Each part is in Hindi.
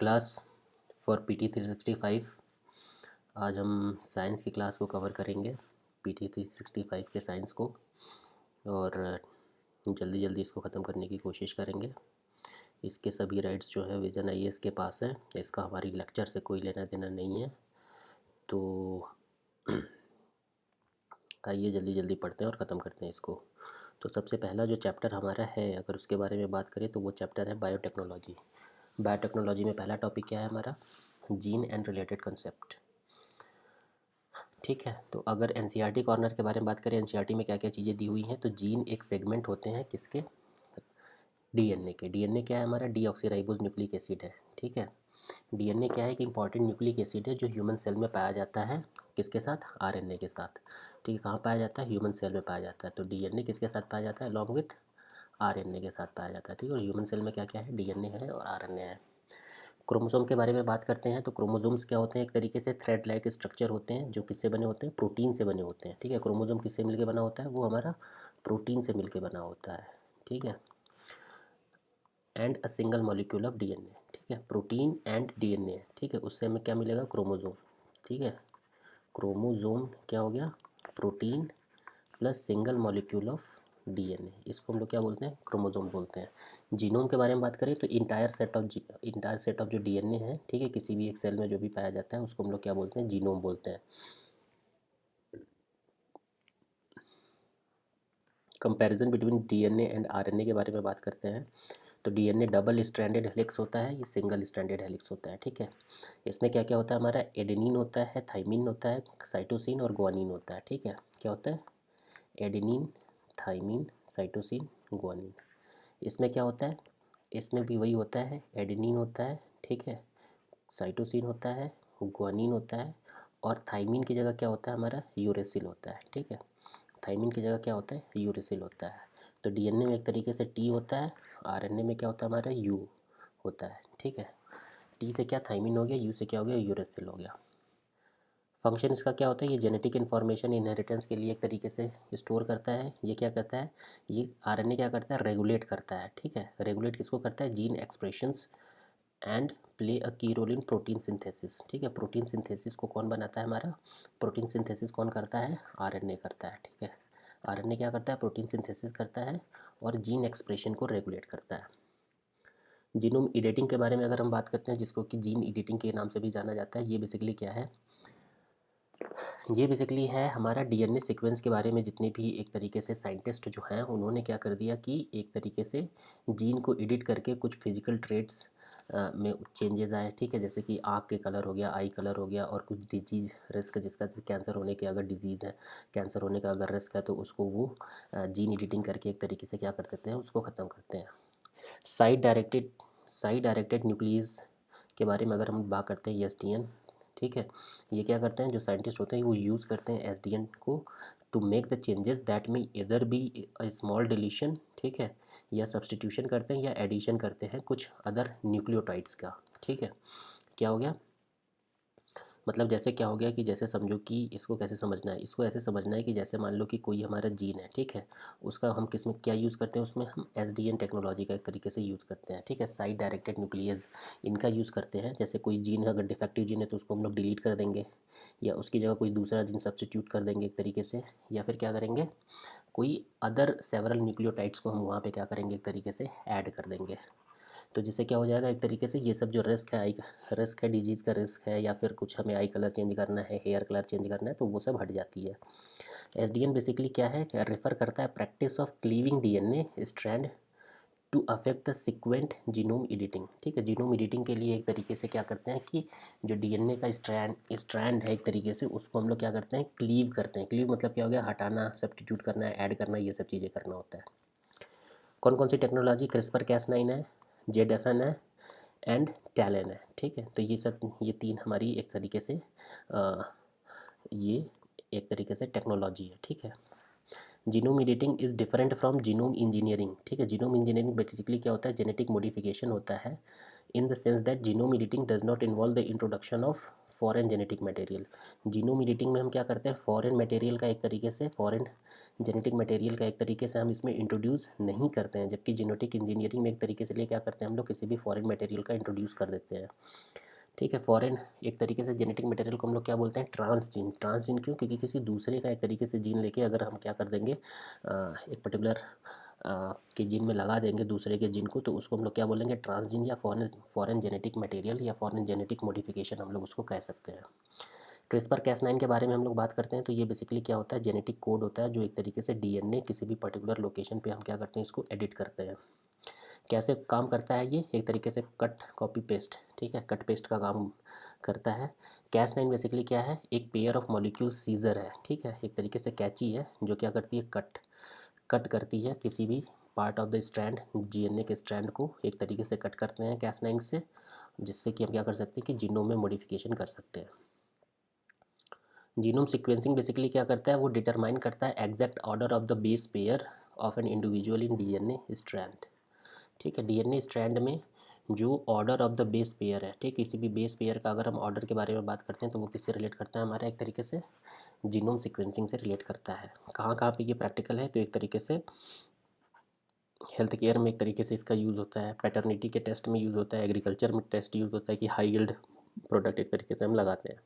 Class for PT 365। आज हम साइंस की क्लास को कवर करेंगे, PT 365 के साइंस को, और जल्दी जल्दी इसको ख़त्म करने की कोशिश करेंगे। इसके सभी राइट्स जो है विजन IAS के पास है, इसका हमारी लेक्चर से कोई लेना देना नहीं है। तो आइए जल्दी जल्दी पढ़ते हैं और ख़त्म करते हैं इसको। तो सबसे पहला जो चैप्टर हमारा है, अगर उसके बारे में बात करें तो वो चैप्टर है बायोटेक्नोलॉजी। बायोटेक्नोलॉजी में पहला टॉपिक क्या है हमारा? Gene and related concept. ठीक है, तो अगर NCERT कॉर्नर के बारे में बात करें, NCERT में क्या क्या चीज़ें दी हुई हैं, तो जीन एक सेगमेंट होते हैं किसके? DNA के। DNA क्या है हमारा? डीऑक्सीराइबोज न्यूक्लिक एसिड है। ठीक है, DNA क्या है कि इंपॉर्टेंट न्यूक्लिक एसिड है जो ह्यूमन सेल में पाया जाता है। किसके साथ? RNA के साथ। ठीक है, कहाँ पाया जाता है? ह्यूमन सेल में पाया जाता है। तो DNA किसके साथ पाया जाता है? अलॉन्ग विथ RNA के साथ पाया जाता है। ठीक है, और ह्यूमन सेल में क्या क्या है? DNA है और RNA है। क्रोमोसोम के बारे में बात करते हैं, तो क्रोमोसोम्स क्या होते हैं? एक तरीके से थ्रेड लाइक स्ट्रक्चर होते हैं जो किससे बने होते हैं? प्रोटीन से बने होते हैं। ठीक है, क्रोमोसोम किससे मिलके बना होता है? वो हमारा प्रोटीन से मिलके बना होता है। ठीक है, and a single molecule of DNA। ठीक है, प्रोटीन एंड DNA। ठीक है, उससे हमें क्या मिलेगा? क्रोमोसोम। ठीक है, क्रोमोसोम क्या हो गया? Protein plus single molecule of DNA, इसको हम लोग क्या बोलते हैं? क्रोमोसोम बोलते हैं। जीनोम के बारे में बात करें तो इंटायर सेट ऑफ जो DNA है, ठीक है, किसी भी एक सेल में जो भी पाया जाता है उसको हम लोग क्या बोलते हैं? जीनोम बोलते हैं। Comparison between DNA and RNA के बारे में बात करते हैं, तो DNA डबल स्ट्रैंडेड हेलिक्स होता है, ये सिंगल स्ट्रैंडेड हेलिक्स होता है। ठीक है, इसमें क्या क्या होता है हमारा? एडेनिन होता है, थाइमिन होता है, साइटोसिन और ग्वानिन होता है। ठीक है, क्या होता है? Adenine, thymine, cytosine, guanine. इसमें क्या होता है? इसमें भी वही होता है, एडेनिन होता है, ठीक है, साइटोसिन होता है, ग्वानिन होता है, और थाइमिन की जगह क्या होता है हमारा? यूरेसिल होता है। ठीक है, थाइमिन की जगह क्या होता है? यूरेसिल होता है। तो DNA में एक तरीके से T होता है, RNA में क्या होता है हमारा? U होता है। ठीक है, T से क्या? थाइमिन हो गया, U से क्या हो गया? यूरेसिल हो गया। फंक्शन इसका क्या होता है? ये जेनेटिक इन्फॉर्मेशन इनहेरिटेंस के लिए एक तरीके से स्टोर करता है। ये क्या करता है? ये RNA क्या करता है? रेगुलेट करता है। ठीक है, रेगुलेट किसको करता है? Gene expressions and play a key role in protein synthesis. ठीक है, प्रोटीन सिंथेसिस को कौन बनाता है हमारा? प्रोटीन सिंथेसिस कौन करता है? RNA करता है। ठीक है, RNA क्या करता है? प्रोटीन सिंथेसिस करता है और जीन एक्सप्रेशन को रेगुलेट करता है। जीनोम एडिटिंग के बारे में अगर हम बात करते हैं, जिसको कि जीन एडिटिंग के नाम से भी जाना जाता है, ये बेसिकली क्या है? ये बेसिकली है हमारा DNA सीक्वेंस के बारे में जितने भी एक तरीके से साइंटिस्ट जो हैं उन्होंने क्या कर दिया कि एक तरीके से जीन को एडिट करके कुछ फिजिकल ट्रेट्स में चेंजेस आए। ठीक है, जैसे कि आँख के कलर हो गया, आई कलर हो गया, और कुछ डिजीज़ रिस्क, जिसका कैंसर होने के अगर डिजीज़ है, कैंसर होने का अगर रिस्क है, तो उसको वो जीन एडिटिंग करके एक तरीके से क्या कर देते हैं? उसको ख़त्म करते हैं। साइड डायरेक्टेड न्यूक्लियस के बारे में अगर हम बात करते हैं, SDN। ठीक है, ये क्या करते हैं? जो साइंटिस्ट होते हैं वो यूज़ करते हैं SDN को to make the changes that में इधर बी अ स्मॉल डिलीशन, ठीक है, या सब्सटीट्यूशन करते हैं या एडिशन करते हैं कुछ अदर न्यूक्लियोटाइड्स का। ठीक है, क्या हो गया? मतलब जैसे क्या हो गया कि जैसे समझो कि इसको कैसे समझना है? इसको ऐसे समझना है कि जैसे मान लो कि कोई हमारा जीन है, ठीक है, उसका हम किस में क्या यूज़ करते हैं? उसमें हम SDN टेक्नोलॉजी का एक तरीके से यूज़ करते हैं। ठीक है, साइड डायरेक्टेड न्यूक्लियस, इनका यूज़ करते हैं। जैसे कोई जीन अगर डिफेक्टिव जीन है तो उसको हम लोग डिलीट कर देंगे, या उसकी जगह कोई दूसरा जीन सब्सटीट्यूट कर देंगे एक तरीके से, या फिर क्या करेंगे? कोई अदर सेवरल न्यूक्लियोटाइड्स को हम वहाँ पे क्या करेंगे? एक तरीके से ऐड कर देंगे। तो जिससे क्या हो जाएगा? एक तरीके से ये सब जो रिस्क है, डिजीज़ का रिस्क है, या फिर कुछ हमें आई कलर चेंज करना है, हेयर कलर चेंज करना है, तो वो सब हट जाती है। SDN बेसिकली क्या है? रेफ़र करता है practice of cleaving DNA strand to affect the sequent genome editing. ठीक है, जीनोम एडिटिंग के लिए एक तरीके से क्या करते हैं कि जो DNA का स्ट्रैंड है एक तरीके से, उसको हम लोग क्या करते हैं? क्लीव करते हैं। क्लीव मतलब क्या हो गया? हटाना, सब्सटीट्यूट करना है, ऐड करना, ये सब चीज़ें करना होता है। कौन कौन सी टेक्नोलॉजी? CRISPR-Cas9 है, ZFN है, एंड टैलेन है। ठीक है, तो ये तीन हमारी एक तरीके से ये एक तरीके से टेक्नोलॉजी है। ठीक है, genome editing is different from genome engineering. ठीक है, जीनोम इंजीनियरिंग बेसिकली क्या होता है? जेनेटिक मॉडिफिकेशन होता है in the sense that genome editing does not involve the introduction of foreign genetic material. Genome editing में हम क्या करते हैं, फॉरेन मटेरियल का एक तरीके से, फॉरेन जेनेटिक मटेरियल का एक तरीके से हम इसमें इंट्रोड्यूस नहीं करते हैं, जबकि जेनेटिक इंजीनियरिंग में एक तरीके से लिए क्या करते हैं हम लोग, किसी भी फॉरेन मटेरियल का इंट्रोड्यूस कर देते हैं। ठीक है, फॉरेन एक तरीके से जेनेटिक मटेरियल को हम लोग क्या बोलते हैं, ट्रांसजीन। ट्रांसजीन क्यों, क्योंकि किसी दूसरे का एक तरीके से जीन लेके अगर हम क्या कर देंगे, एक पर्टिकुलर के जीन में लगा देंगे दूसरे के जीन को, तो उसको हम लोग क्या बोलेंगे, ट्रांसजीन या फॉरेन जेनेटिक मटेरियल या फॉरेन जेनेटिक मॉडिफिकेशन हम लोग उसको कह सकते हैं। क्रिस्पर कैस9 के बारे में हम लोग बात करते हैं तो ये बेसिकली क्या होता है, जेनेटिक कोड होता है जो एक तरीके से डीएनए किसी भी पर्टिकुलर लोकेशन पे हम क्या करते हैं, इसको एडिट करते हैं। कैसे काम करता है ये, एक तरीके से कट कॉपी पेस्ट, ठीक है, कट पेस्ट का काम करता है। कैस9 बेसिकली क्या है, एक पेयर ऑफ मॉलिक्यूल सीजर है, ठीक है, एक तरीके से कैची है जो क्या करती है, कट करती है किसी भी part of the strand, GNA के स्ट्रैंड को एक तरीके से कट करते हैं कैस9 से, जिससे कि हम क्या कर सकते हैं कि जीनोम में मॉडिफिकेशन कर सकते हैं। जीनोम सीक्वेंसिंग बेसिकली क्या करता है, वो डिटरमाइन करता है exact order of the base pair of an individual in DNA strand. ठीक है, डीएनए स्ट्रैंड में जो order of the base pair है, ठीक, किसी भी बेस पेयर का अगर हम ऑर्डर के बारे में बात करते हैं तो वो किससे रिलेट करता है, हमारा एक तरीके से जीनोम सीक्वेंसिंग से रिलेट करता है। कहाँ कहाँ पे ये प्रैक्टिकल है, तो एक तरीके से हेल्थ केयर में एक तरीके से इसका यूज़ होता है, पैटर्निटी के टेस्ट में यूज़ होता है, एग्रीकल्चर में टेस्ट यूज़ होता है कि हाई यील्ड प्रोडक्ट एक तरीके से हम लगाते हैं।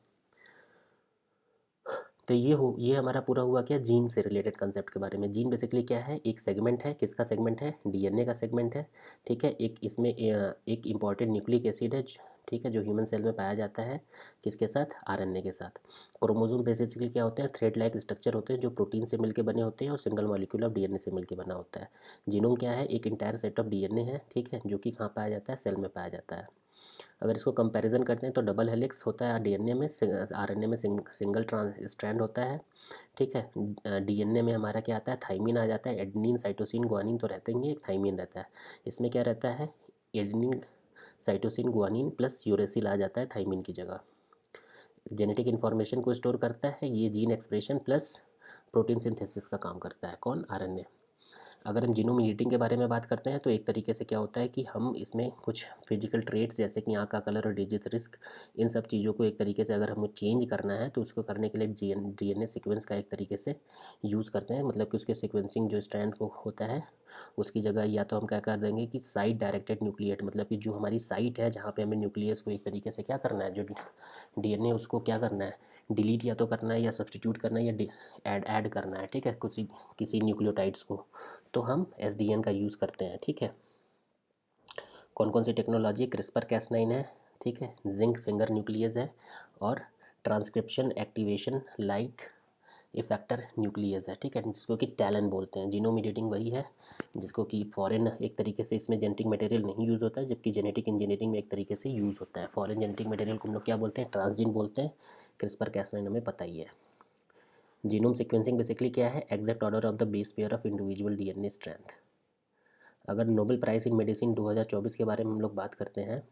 तो ये हमारा पूरा हुआ क्या, जीन से रिलेटेड कंसेप्ट के बारे में। जीन बेसिकली क्या है, एक सेगमेंट है, किसका सेगमेंट है, डीएनए का सेगमेंट है। ठीक है, एक इसमें एक इम्पॉर्टेंट न्यूक्लिक एसिड है, ठीक है, जो ह्यूमन सेल में पाया जाता है, किसके साथ, आरएनए के साथ। क्रोमोसोम बेसिकली क्या होते हैं, थ्रेड लाइक स्ट्रक्चर होते हैं जो प्रोटीन से मिलकर बने होते हैं और सिंगल मॉलिक्यूल ऑफ डीएनए से मिलकर बना होता है। जीनोम क्या है, एक इंटायर सेट ऑफ डीएनए है, ठीक है, जो कि कहाँ पाया जाता है, सेल में पाया जाता है। अगर इसको कंपैरिजन करते हैं तो डबल हेलिक्स होता है डीएनए में, आरएनए में सिंगल स्ट्रैंड होता है। ठीक है, डीएनए में हमारा क्या आता है, थाइमिन आ जाता है, एडेनिन साइटोसिन गुआनिन तो रहते ही, एक थाइमिन रहता है। इसमें क्या रहता है, adenine cytosine guanine plus uracil आ जाता है थाइमिन की जगह। जेनेटिक इन्फॉर्मेशन को स्टोर करता है ये, gene expression plus protein synthesis का काम करता है कौन, आरएनए। अगर हम जीनोम एडिटिंग के बारे में बात करते हैं तो एक तरीके से क्या होता है कि हम इसमें कुछ फिजिकल ट्रेट्स जैसे कि आँख का कलर और डिजिट रिस्क, इन सब चीज़ों को एक तरीके से अगर हमें चेंज करना है तो उसको करने के लिए डीएनए सीक्वेंस का एक तरीके से यूज़ करते हैं। मतलब कि उसके सीक्वेंसिंग जो स्ट्रैंड को होता है उसकी जगह या तो हम क्या कर देंगे कि साइट डायरेक्टेड न्यूक्लिएट, मतलब कि जो हमारी साइट है जहाँ पे हमें न्यूक्लियस को एक तरीके से क्या करना है, जो डीएनए उसको क्या करना है, डिलीट या तो करना है या सब्सटीट्यूट करना है या ऐड करना है। ठीक है, कुछ किसी न्यूक्लियोटाइड्स को, तो हम एसडीएन का यूज़ करते हैं। ठीक है, कौन कौन सी टेक्नोलॉजी, क्रिस्पर कैस9 है, ठीक है, जिंक फिंगर न्यूक्लियस है, और transcription activation like effector nucleus है। ठीक है, जिसको कि टैलन बोलते हैं। जीनोम एडिटिंग वही है जिसको कि फॉरेन एक तरीके से इसमें जेनेटिक मटेरियल नहीं यूज़ होता है, जबकि जेनेटिक इंजीनियरिंग में एक तरीके से यूज़ होता है। फॉरेन जेनेटिक मटेरियल को हम लोग क्या बोलते हैं, ट्रांसजीन बोलते हैं। क्रिस्पर कैस9 हमें पता ही है। जीनोम सीक्वेंसिंग बेसिकली क्या है, exact order of the base pair of individual DNA strand. अगर नोबेल प्राइज़ इन मेडिसिन 2024 के बारे में हम लोग बात करते हैं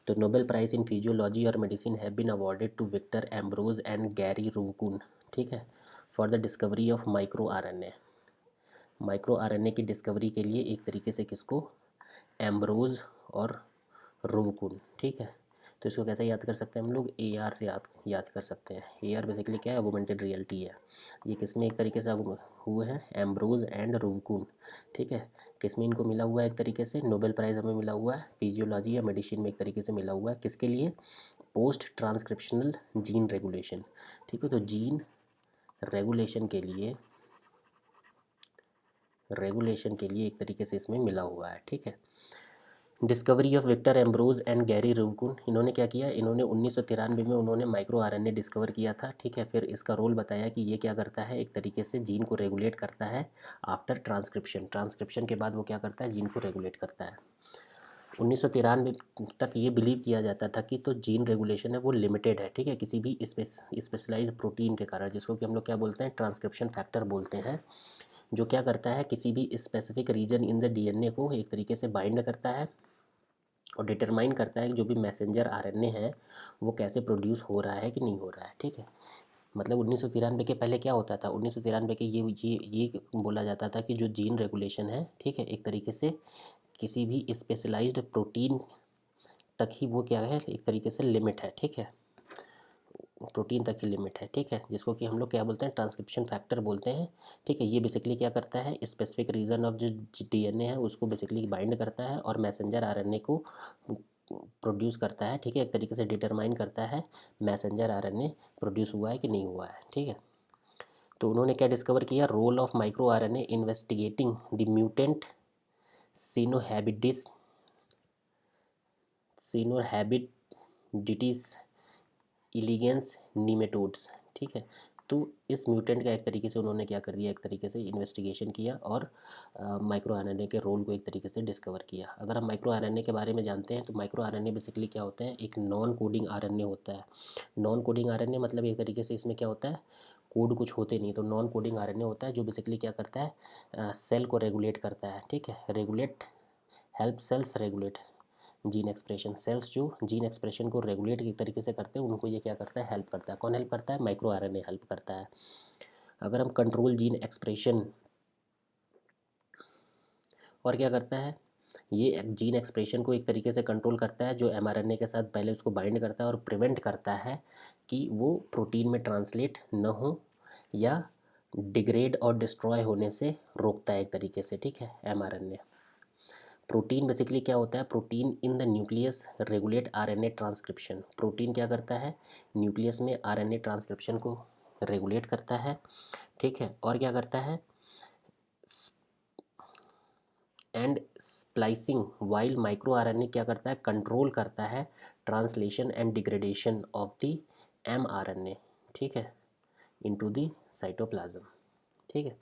तो नोबेल प्राइज़ इन फिजियोलॉजी और medicine have been awarded to Victor Ambros and Gary Ruvkun, ठीक है, for the discovery of micro RNA. Micro RNA की डिस्कवरी के लिए एक तरीके से किसको, एम्ब्रोज और रूवकुन। ठीक है, तो इसको कैसे याद कर सकते हैं हम लोग, ए आर से याद कर सकते हैं। ए आर बेसिकली क्या है, ऑगमेंटेड रियलिटी है। ये किसमें एक तरीके से हुए हैं, एम्ब्रोज एंड रूवकुन। ठीक है, किसमें इनको मिला हुआ है, एक तरीके से नोबेल प्राइज़ हमें मिला हुआ है फिजियोलॉजी या मेडिसिन में एक तरीके से मिला हुआ है, किसके लिए, पोस्ट ट्रांसक्रिप्शनल जीन रेगुलेशन। ठीक है, तो जीन रेगुलेशन के लिए एक तरीके से इसमें मिला हुआ है। ठीक है, discovery of Victor Ambros and Gary Ruvkun, इन्होंने क्या किया, इन्होंने 1993 में उन्होंने माइक्रो आरएनए डिस्कवर किया था। ठीक है, फिर इसका रोल बताया कि ये क्या करता है, एक तरीके से जीन को रेगुलेट करता है आफ्टर ट्रांसक्रिप्शन के बाद वो क्या करता है, जीन को रेगुलेट करता है। 1993 तक ये बिलीव किया जाता था कि तो जीन रेगुलेशन है वो लिमिटेड है, ठीक है, किसी भी स्पेशलाइज प्रोटीन के कारण, जिसको कि हम लोग क्या बोलते हैं, ट्रांसक्रिप्शन फैक्टर बोलते हैं, जो क्या करता है, किसी भी specific region in the DNA को एक तरीके से बाइंड करता है और डिटरमाइन करता है कि जो भी मैसेंजर आरएनए है वो कैसे प्रोड्यूस हो रहा है कि नहीं हो रहा है। ठीक है, मतलब 1993 के पहले क्या होता था, 1993 के ये बोला जाता था कि जो जीन रेगुलेशन है, ठीक है, एक तरीके से किसी भी स्पेशलाइज्ड प्रोटीन तक ही वो क्या है, एक तरीके से लिमिट है, ठीक है, प्रोटीन तक ही लिमिट है, ठीक है, जिसको कि हम लोग क्या बोलते हैं, ट्रांसक्रिप्शन फैक्टर बोलते हैं, ठीक है। ये बेसिकली क्या करता है, स्पेसिफिक रीजन ऑफ जो डीएनए है उसको बेसिकली बाइंड करता है और मैसेंजर आरएनए को प्रोड्यूस करता है, ठीक है, एक तरीके से डिटरमाइन करता है मैसेंजर आरएनए प्रोड्यूस हुआ है कि नहीं हुआ है, ठीक है। तो उन्होंने क्या डिस्कवर किया, role of micro RNA investigating the mutant Caenorhabditis elegans nematodes, ठीक है। तो इस म्यूटेंट का एक तरीके से उन्होंने क्या कर दिया, एक तरीके से इन्वेस्टिगेशन किया और माइक्रो आरएनए के रोल को एक तरीके से डिस्कवर किया। अगर हम माइक्रो आरएनए के बारे में जानते हैं तो माइक्रो आरएनए बेसिकली क्या होते हैं, एक नॉन कोडिंग आरएनए होता है। नॉन कोडिंग आरएनए मतलब एक तरीके से इसमें क्या होता है, कोड कुछ होते नहीं, तो नॉन कोडिंग आरएनए होता है जो बेसिकली क्या करता है, सेल को रेगुलेट करता है, ठीक है, regulate, help cells regulate gene expression, cells जो जीन एक्सप्रेशन को रेगुलेट एक तरीके से करते हैं उनको ये क्या करता है, हेल्प करता है। कौन हेल्प करता है, माइक्रो आरएनए हेल्प करता है। अगर हम कंट्रोल जीन एक्सप्रेशन, और क्या करता है, ये जीन एक्सप्रेशन को एक तरीके से कंट्रोल करता है, जो एमआरएनए के साथ पहले उसको बाइंड करता है और प्रिवेंट करता है कि वो प्रोटीन में ट्रांसलेट न हो या डिग्रेड और डिस्ट्रॉय होने से रोकता है एक तरीके से, ठीक है, एमआरएनए। प्रोटीन बेसिकली क्या होता है, protein in the nucleus regulate RNA transcription. Protein क्या करता है, न्यूक्लियस में आरएनए ट्रांसक्रिप्शन को रेगुलेट करता है, ठीक है, और क्या करता है, and splicing, while micro RNA क्या करता है, कंट्रोल करता है translation and degradation of the mRNA, ठीक है, इनटू द साइटोप्लाज्म, ठीक है।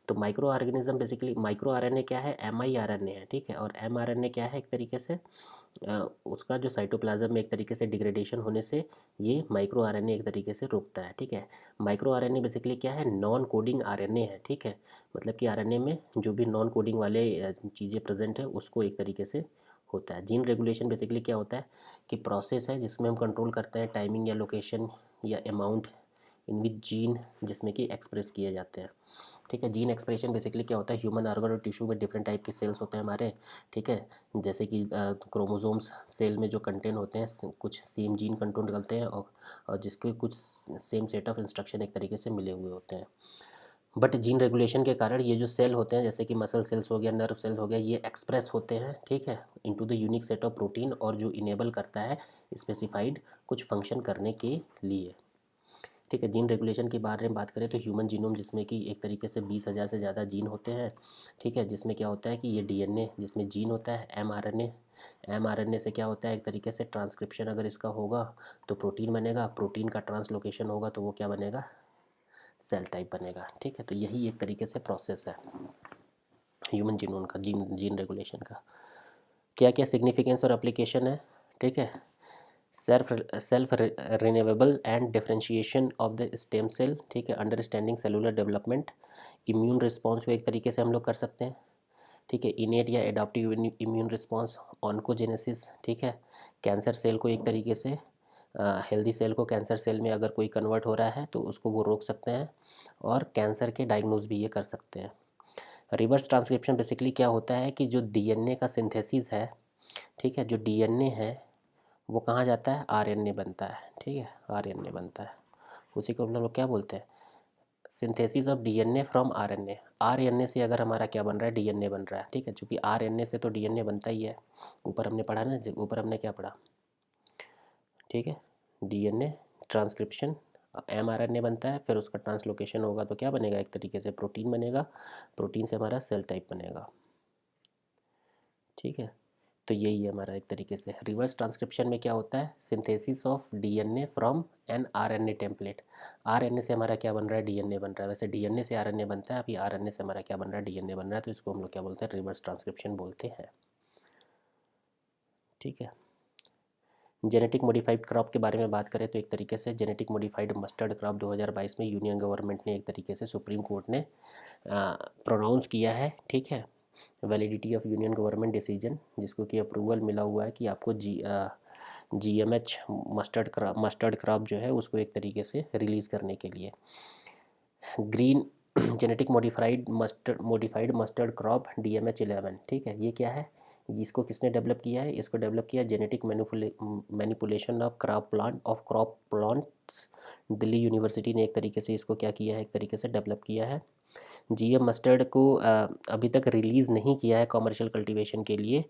तो micro organism basically, micro RNA क्या है, mRNA है, ठीक है, और mRNA क्या है, एक तरीके से उसका जो साइटोप्लाज्म में एक तरीके से डिग्रेडेशन होने से ये माइक्रो आरएनए एक तरीके से रोकता है, ठीक है। माइक्रो आरएनए बेसिकली क्या है, नॉन कोडिंग आरएनए है, ठीक है, मतलब कि आरएनए में जो भी नॉन कोडिंग वाले चीज़ें प्रेजेंट है उसको एक तरीके से होता है। जीन रेगुलेशन बेसिकली क्या होता है कि प्रोसेस है जिसमें हम कंट्रोल करते हैं टाइमिंग या लोकेशन या अमाउंट इन विच जीन जिसमें कि एक्सप्रेस किए जाते हैं, ठीक है। जीन एक्सप्रेशन बेसिकली क्या होता है, ह्यूमन ऑर्गन और टिश्यू में डिफरेंट टाइप के सेल्स होते हैं हमारे, ठीक है, जैसे कि क्रोमोसोम्स सेल में जो कंटेंट होते हैं कुछ सेम जीन कंटेंट करते हैं और जिसके कुछ सेम सेट ऑफ इंस्ट्रक्शन एक तरीके से मिले हुए होते हैं। बट जीन रेगुलेशन के कारण ये जो सेल होते हैं जैसे कि मसल सेल्स हो गया, नर्व सेल्स हो गया, ये एक्सप्रेस होते हैं, ठीक है, into the unique set of protein, और जो इनेबल करता है स्पेसिफाइड कुछ फंक्शन करने के लिए, ठीक है। जीन रेगुलेशन के बारे में बात करें तो ह्यूमन जीनोम जिसमें कि एक तरीके से 20,000 से ज़्यादा जीन होते हैं, ठीक है, जिसमें क्या होता है कि ये डीएनए जिसमें जीन होता है, एमआरएनए से क्या होता है, एक तरीके से ट्रांसक्रिप्शन अगर इसका होगा तो प्रोटीन बनेगा, प्रोटीन का ट्रांसलोकेशन होगा तो वो क्या बनेगा, सेल टाइप बनेगा, ठीक है। तो यही एक तरीके से प्रोसेस है ह्यूमन जीनोम का, जीन रेगुलेशन का। क्या क्या सिग्निफिकेंस और एप्लीकेशन है, ठीक है, self renewable and differentiation of the stem cell, ठीक है, understanding cellular development, immune response को एक तरीके से हम लोग कर सकते हैं, ठीक है, इनेट या एडाप्टिव इम्यून रिस्पॉन्स, ऑन्कोजेनेसिस, ठीक है, कैंसर सेल को एक तरीके से हेल्दी सेल को कैंसर सेल में अगर कोई कन्वर्ट हो रहा है तो उसको वो रोक सकते हैं, और कैंसर के डायग्नोज भी ये कर सकते हैं। रिवर्स ट्रांसक्रिप्शन बेसिकली क्या होता है कि जो डीएनए का सिंथेसिस है, ठीक है, जो डीएनए है वो कहाँ जाता है, आरएनए बनता है, ठीक है, आरएनए बनता है, उसी को हम लोग क्या बोलते हैं, synthesis of DNA from RNA. RNA से अगर हमारा क्या बन रहा है, डीएनए बन रहा है, ठीक है, चूँकि आरएनए से तो डीएनए बनता ही है, ऊपर हमने पढ़ा ना, ऊपर हमने क्या पढ़ा, ठीक है, डीएनए ट्रांसक्रिप्शन, एमआरएनए बनता है, फिर उसका ट्रांसलोकेशन होगा तो क्या बनेगा, एक तरीके से प्रोटीन बनेगा, प्रोटीन से हमारा सेल टाइप बनेगा, ठीक है। तो यही है हमारा एक तरीके से रिवर्स ट्रांसक्रिप्शन में क्या होता है, synthesis of DNA from an RNA template. RNA से हमारा क्या बन रहा है, डीएनए बन रहा है, वैसे डीएनए से आरएनए बनता है, अभी आरएनए से हमारा क्या बन रहा है, डीएनए बन रहा है, तो इसको हम लोग क्या बोलते हैं, रिवर्स ट्रांसक्रिप्शन बोलते हैं, ठीक है। जेनेटिक मॉडिफाइड क्रॉप के बारे में बात करें तो एक तरीके से जेनेटिक मॉडिफाइड मस्टर्ड क्रॉप 2022 में यूनियन गवर्नमेंट ने एक तरीके से सुप्रीम कोर्ट ने प्रोनाउंस किया है, ठीक है, validity of union government decision, जिसको कि अप्रूवल मिला हुआ है कि आपको जीएमएच मस्टर्ड क्रॉप जो है उसको एक तरीके से रिलीज़ करने के लिए। Green genetic modified mustard crop DMH11, ठीक है, ये क्या है, इसको किसने डेवलप किया है? इसको डेवलप किया genetic manipulation of crop plants. Delhi university ने एक तरीके से इसको क्या किया है, एक तरीके से डेवलप किया है। जीएम मस्टर्ड को अभी तक रिलीज़ नहीं किया है कॉमर्शियल कल्टीवेशन के लिए।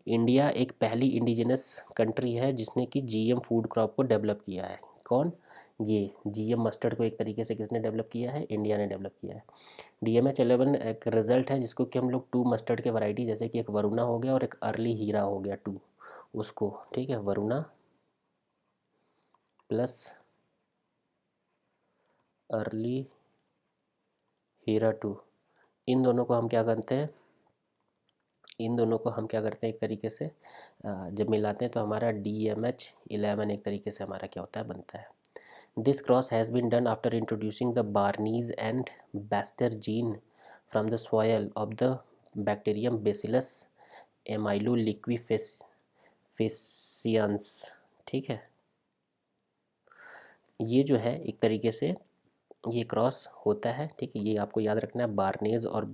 इंडिया एक पहली इंडिजिनस कंट्री है जिसने कि जीएम फूड क्रॉप को डेवलप किया है। कौन? ये जीएम मस्टर्ड को एक तरीके से किसने डेवलप किया है? इंडिया ने डेवलप किया है। DMH11 एक रिजल्ट है जिसको कि हम लोग 2 मस्टर्ड के वैरायटी, जैसे कि एक वरुणा हो गया और एक अर्ली हीरा हो गया 2, उसको, ठीक है, वरुणा प्लस अर्ली हीरा 2, इन दोनों को हम क्या करते हैं, इन दोनों को हम क्या करते हैं एक तरीके से जब मिलाते हैं तो हमारा DMH11 एक तरीके से हमारा क्या होता है, बनता है। This cross has been done after introducing the barnase and barstar gene from the soil of the bacterium Bacillus amyloliquefaciens, ठीक है। ये जो है एक तरीके से ये क्रॉस होता है, ठीक है, ये आपको याद रखना है, बार्नेज और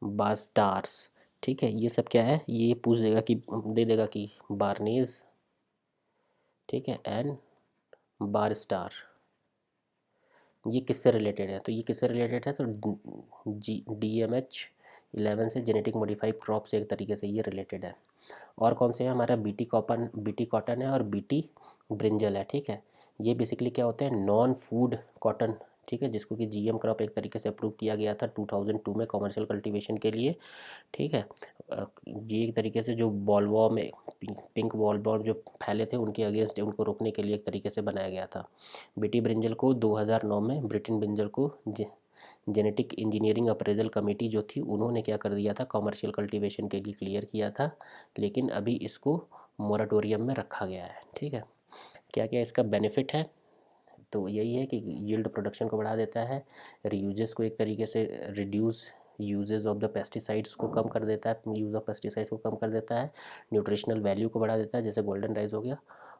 बास्टार्स, ठीक है। ये सब क्या है, ये पूछ देगा कि, दे देगा कि बार्नेज, ठीक है, एंड बारस्टार ये किससे रिलेटेड है, तो ये किससे रिलेटेड है, तो DMH11 से, जेनेटिक मॉडिफाइड क्रॉप से एक तरीके से ये रिलेटेड है। और कौन से है, हमारा बीटी कॉटन है और बीटी ब्रिंजल है, ठीक है। ये बेसिकली क्या होते हैं, नॉन फूड कॉटन, ठीक है, जिसको कि जीएम क्रॉप एक तरीके से अप्रूव किया गया था 2002 में कॉमर्शियल कल्टीवेशन के लिए, ठीक है। ये एक तरीके से जो बॉलवॉर्म में पिंक बॉलवॉर्म जो फैले थे उनके अगेंस्ट, उनको रोकने के लिए एक तरीके से बनाया गया था। बीटी ब्रिंजल को 2009 में ब्रिटेन ब्रिंजल को जेनेटिक इंजीनियरिंग अप्रेजल कमेटी जो थी उन्होंने क्या कर दिया था, कॉमर्शियल कल्टीवेशन के लिए क्लियर किया था, लेकिन अभी इसको मोराटोरियम में रखा गया है, ठीक है। क्या क्या इसका बेनिफिट है, तो यही है कि यील्ड प्रोडक्शन को बढ़ा देता है, रीयूजेस को एक तरीके से reduce uses of the pesticides को कम कर देता है, यूज़ ऑफ पेस्टिसाइड्स को कम कर देता है, न्यूट्रिशनल वैल्यू को बढ़ा देता है जैसे गोल्डन राइस हो गया,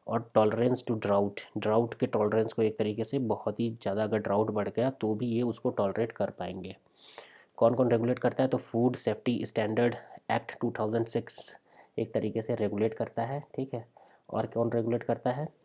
और टॉलरेंस टू ड्राउट के टॉलरेंस को एक तरीके से बहुत ही ज़्यादा अगर ड्राउट बढ़ गया तो भी ये उसको टॉलरेट कर पाएंगे। कौन कौन रेगुलेट करता है, तो फूड सेफ्टी स्टैंडर्ड एक्ट 2006 एक तरीके से रेगुलेट करता है, ठीक है। और कौन रेगुलेट करता है,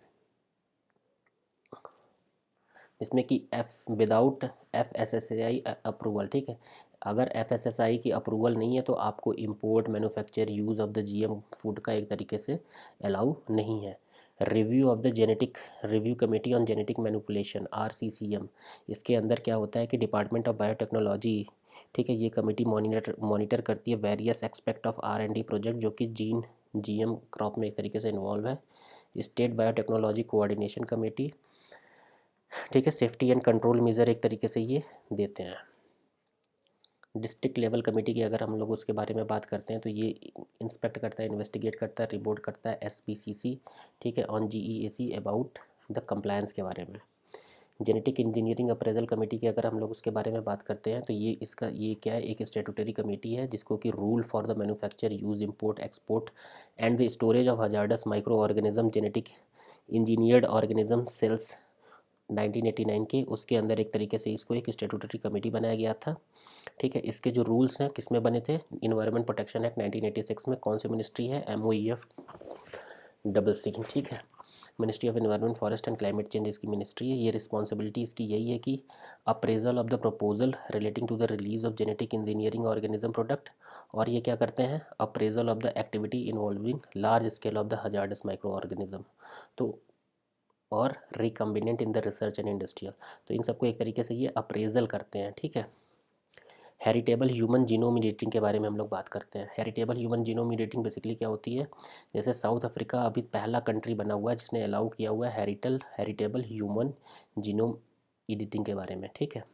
इसमें कि विदाउट FSSAI अप्रूवल, ठीक है, अगर FSSAI की अप्रूवल नहीं है तो आपको import, manufacture, use of the GM food का एक तरीके से अलाउ नहीं है। Review of the genetic review committee on genetic manipulation RCCM, इसके अंदर क्या होता है कि डिपार्टमेंट ऑफ बायोटेक्नोलॉजी, ठीक है, ये कमेटी मॉनिटर करती है various aspect of R&D project जो कि GM क्रॉप में एक तरीके से इन्वॉल्व है। स्टेट बायोटेक्नोलॉजी कोऑर्डिनेशन कमेटी, ठीक है, सेफ्टी एंड कंट्रोल मेजर एक तरीके से ये देते हैं। डिस्ट्रिक्ट लेवल कमेटी की अगर हम लोग उसके बारे में बात करते हैं तो ये इंस्पेक्ट करता है, इन्वेस्टिगेट करता है, रिपोर्ट करता है SPCC, ठीक है, on GEAC about the compliance के बारे में। जेनेटिक इंजीनियरिंग अप्रेजल कमेटी की अगर हम लोग उसके बारे में बात करते हैं तो ये क्या है, एक स्टेटूटरी कमेटी है जिसको कि rule for the manufacture, use, import, export and the storage of hazardous micro organism, genetic engineered organism sales 1989 के, उसके अंदर एक तरीके से इसको एक स्टेटूटरी कमेटी बनाया गया था, ठीक है। इसके जो रूल्स हैं किस में बने थे, इन्वायरमेंट प्रोटेक्शन एक्ट 1986 में, कौन सी मिनिस्ट्री है, MOEF ठीक है, ministry of environment, forest and climate change इसकी मिनिस्ट्री है। ये रिस्पॉन्सिबिलिटी इसकी यही है कि appraisal of the proposal relating to the release of genetic engineering organism product, और ये क्या करते हैं, appraisal of the activity involving large scale of the hazardous microorganism, तो और recombinant in the research and industrial, तो इन सबको एक तरीके से ये अप्रेजल करते हैं, ठीक है। हेरिटेबल ह्यूमन जीनोम एडिटिंग के बारे में हम लोग बात करते हैं। Heritable human genome editing basically क्या होती है, जैसे साउथ अफ्रीका अभी पहला कंट्री बना हुआ है जिसने अलाउ किया हुआ है हेरिटेबल ह्यूमन जीनोम एडिटिंग के बारे में, ठीक है।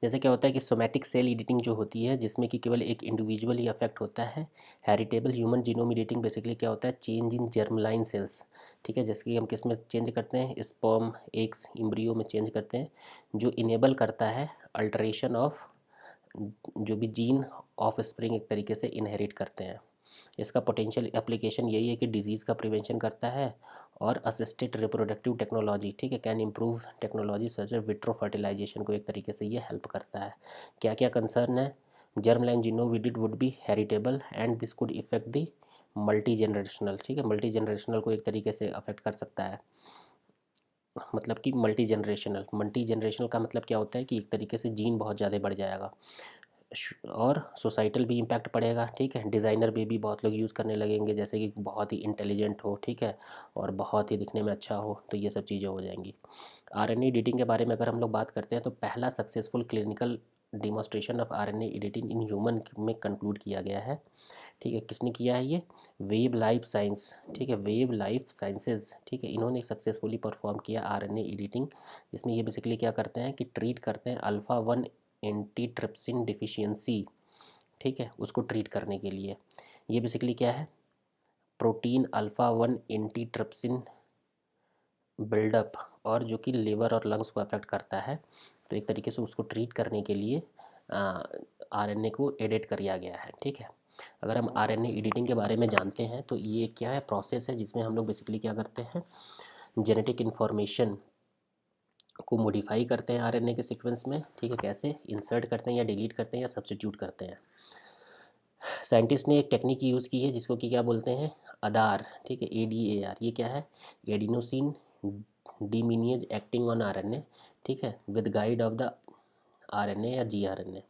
जैसे क्या होता है कि सोमैटिक सेल एडिटिंग जो होती है जिसमें कि केवल एक इंडिविजुअल ही अफेक्ट होता है। Heritable human genome editing basically क्या होता है, चेंज इन जर्मलाइन सेल्स, ठीक है, जैसे कि हम किस में चेंज करते हैं, स्पर्म, एग्स, एम्ब्रियो में चेंज करते हैं, जो इनेबल करता है अल्टरेशन ऑफ जो भी जीन ऑफ स्प्रिंग एक तरीके से इनहेरिट करते हैं। इसका पोटेंशियल एप्लीकेशन यही है कि डिजीज़ का प्रिवेंशन करता है और असिस्टेड रिप्रोडक्टिव टेक्नोलॉजी, ठीक है, can improve technology such vitro fertilization को एक तरीके से ये हेल्प करता है। क्या क्या कंसर्न है, germ line genome would be heritable and this could effect the multi generational, ठीक है, मल्टी जनरेशनल को एक तरीके से अफेक्ट कर सकता है। मतलब कि मल्टी जनरेशनल का मतलब क्या होता है कि एक तरीके से जीन बहुत ज़्यादा बढ़ जाएगा और सोसाइटल भी इम्पैक्ट पड़ेगा, ठीक है। डिज़ाइनर बेबी बहुत लोग यूज़ करने लगेंगे, जैसे कि बहुत ही इंटेलिजेंट हो, ठीक है, और बहुत ही दिखने में अच्छा हो, तो ये सब चीज़ें हो जाएंगी। आरएनए एडिटिंग के बारे में अगर हम लोग बात करते हैं तो पहला successful clinical demonstration of RNA editing in human में कंक्लूड किया गया है, ठीक है। किसने किया है ये? वेब लाइफ साइंस, ठीक है, वेब लाइफ साइंसेज, ठीक है, इन्होंने सक्सेसफुली परफॉर्म किया आरएनए एडिटिंग, जिसमें ये बेसिकली क्या करते हैं कि ट्रीट करते हैं अल्फ़ा 1 एंटीट्रिप्सिन डिफिशियंसी, ठीक है, उसको ट्रीट करने के लिए। ये बेसिकली क्या है? प्रोटीन अल्फ़ा 1 एंटीट्रिप्सिन बिल्डअप, और जो कि लिवर और लंग्स को अफेक्ट करता है, तो एक तरीके से उसको ट्रीट करने के लिए आरएनए को एडिट किया गया है, ठीक है। अगर हम आरएनए एडिटिंग के बारे में जानते हैं तो ये क्या है, प्रोसेस है जिसमें हम लोग बेसिकली क्या करते हैं, जेनेटिक इन्फॉर्मेशन को मॉडिफाई करते हैं आरएनए के सीक्वेंस में, ठीक है। कैसे? इंसर्ट करते हैं या डिलीट करते हैं या सब्स्टिट्यूट करते हैं। साइंटिस्ट ने एक टेक्निक यूज़ की है जिसको कि क्या बोलते हैं, आधार, ठीक है, ADAR। ये क्या है? एडिनोसिन डिमिनियज एक्टिंग ऑन आरएनए, ठीक है, with guide of the RNA या जीआरएनए।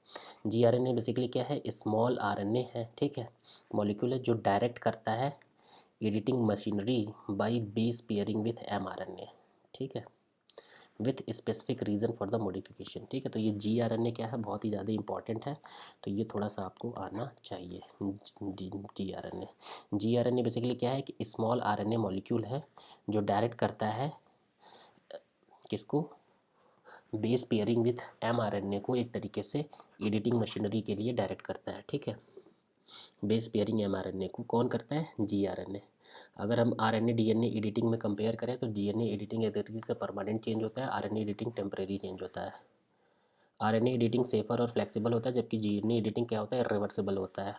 जीआरएनए बेसिकली क्या है? स्मॉल आरएनए है, ठीक है, मॉलिक्यूल है जो डायरेक्ट करता है editing machinery by base pairing with mRNA, ठीक है, with specific reason for the modification, ठीक है। तो ये जीआरएनए क्या है, बहुत ही ज़्यादा इंपॉर्टेंट है, तो ये थोड़ा सा आपको आना चाहिए। जीआरएनए जीआरएनए बेसिकली क्या है कि स्मॉल आरएनए मॉलिक्यूल है जो डायरेक्ट करता है किसको? बेस पेयरिंग विथ mRNA को एक तरीके से एडिटिंग मशीनरी के लिए डायरेक्ट करता है, ठीक है। बेस पेयरिंग mRNA को कौन करता है? जीआरएनए। अगर हम आरएनए डीएनए एडिटिंग में कंपेयर करें तो डीएनए एडिटिंग एक तरीके से परमानेंट चेंज होता है, आरएनए एडिटिंग टेम्परेरी चेंज होता है। आरएनए एडिटिंग सेफर और फ्लेक्सिबल होता है, जबकि डीएनए एडिटिंग क्या होता है? रिवर्सिबल होता है।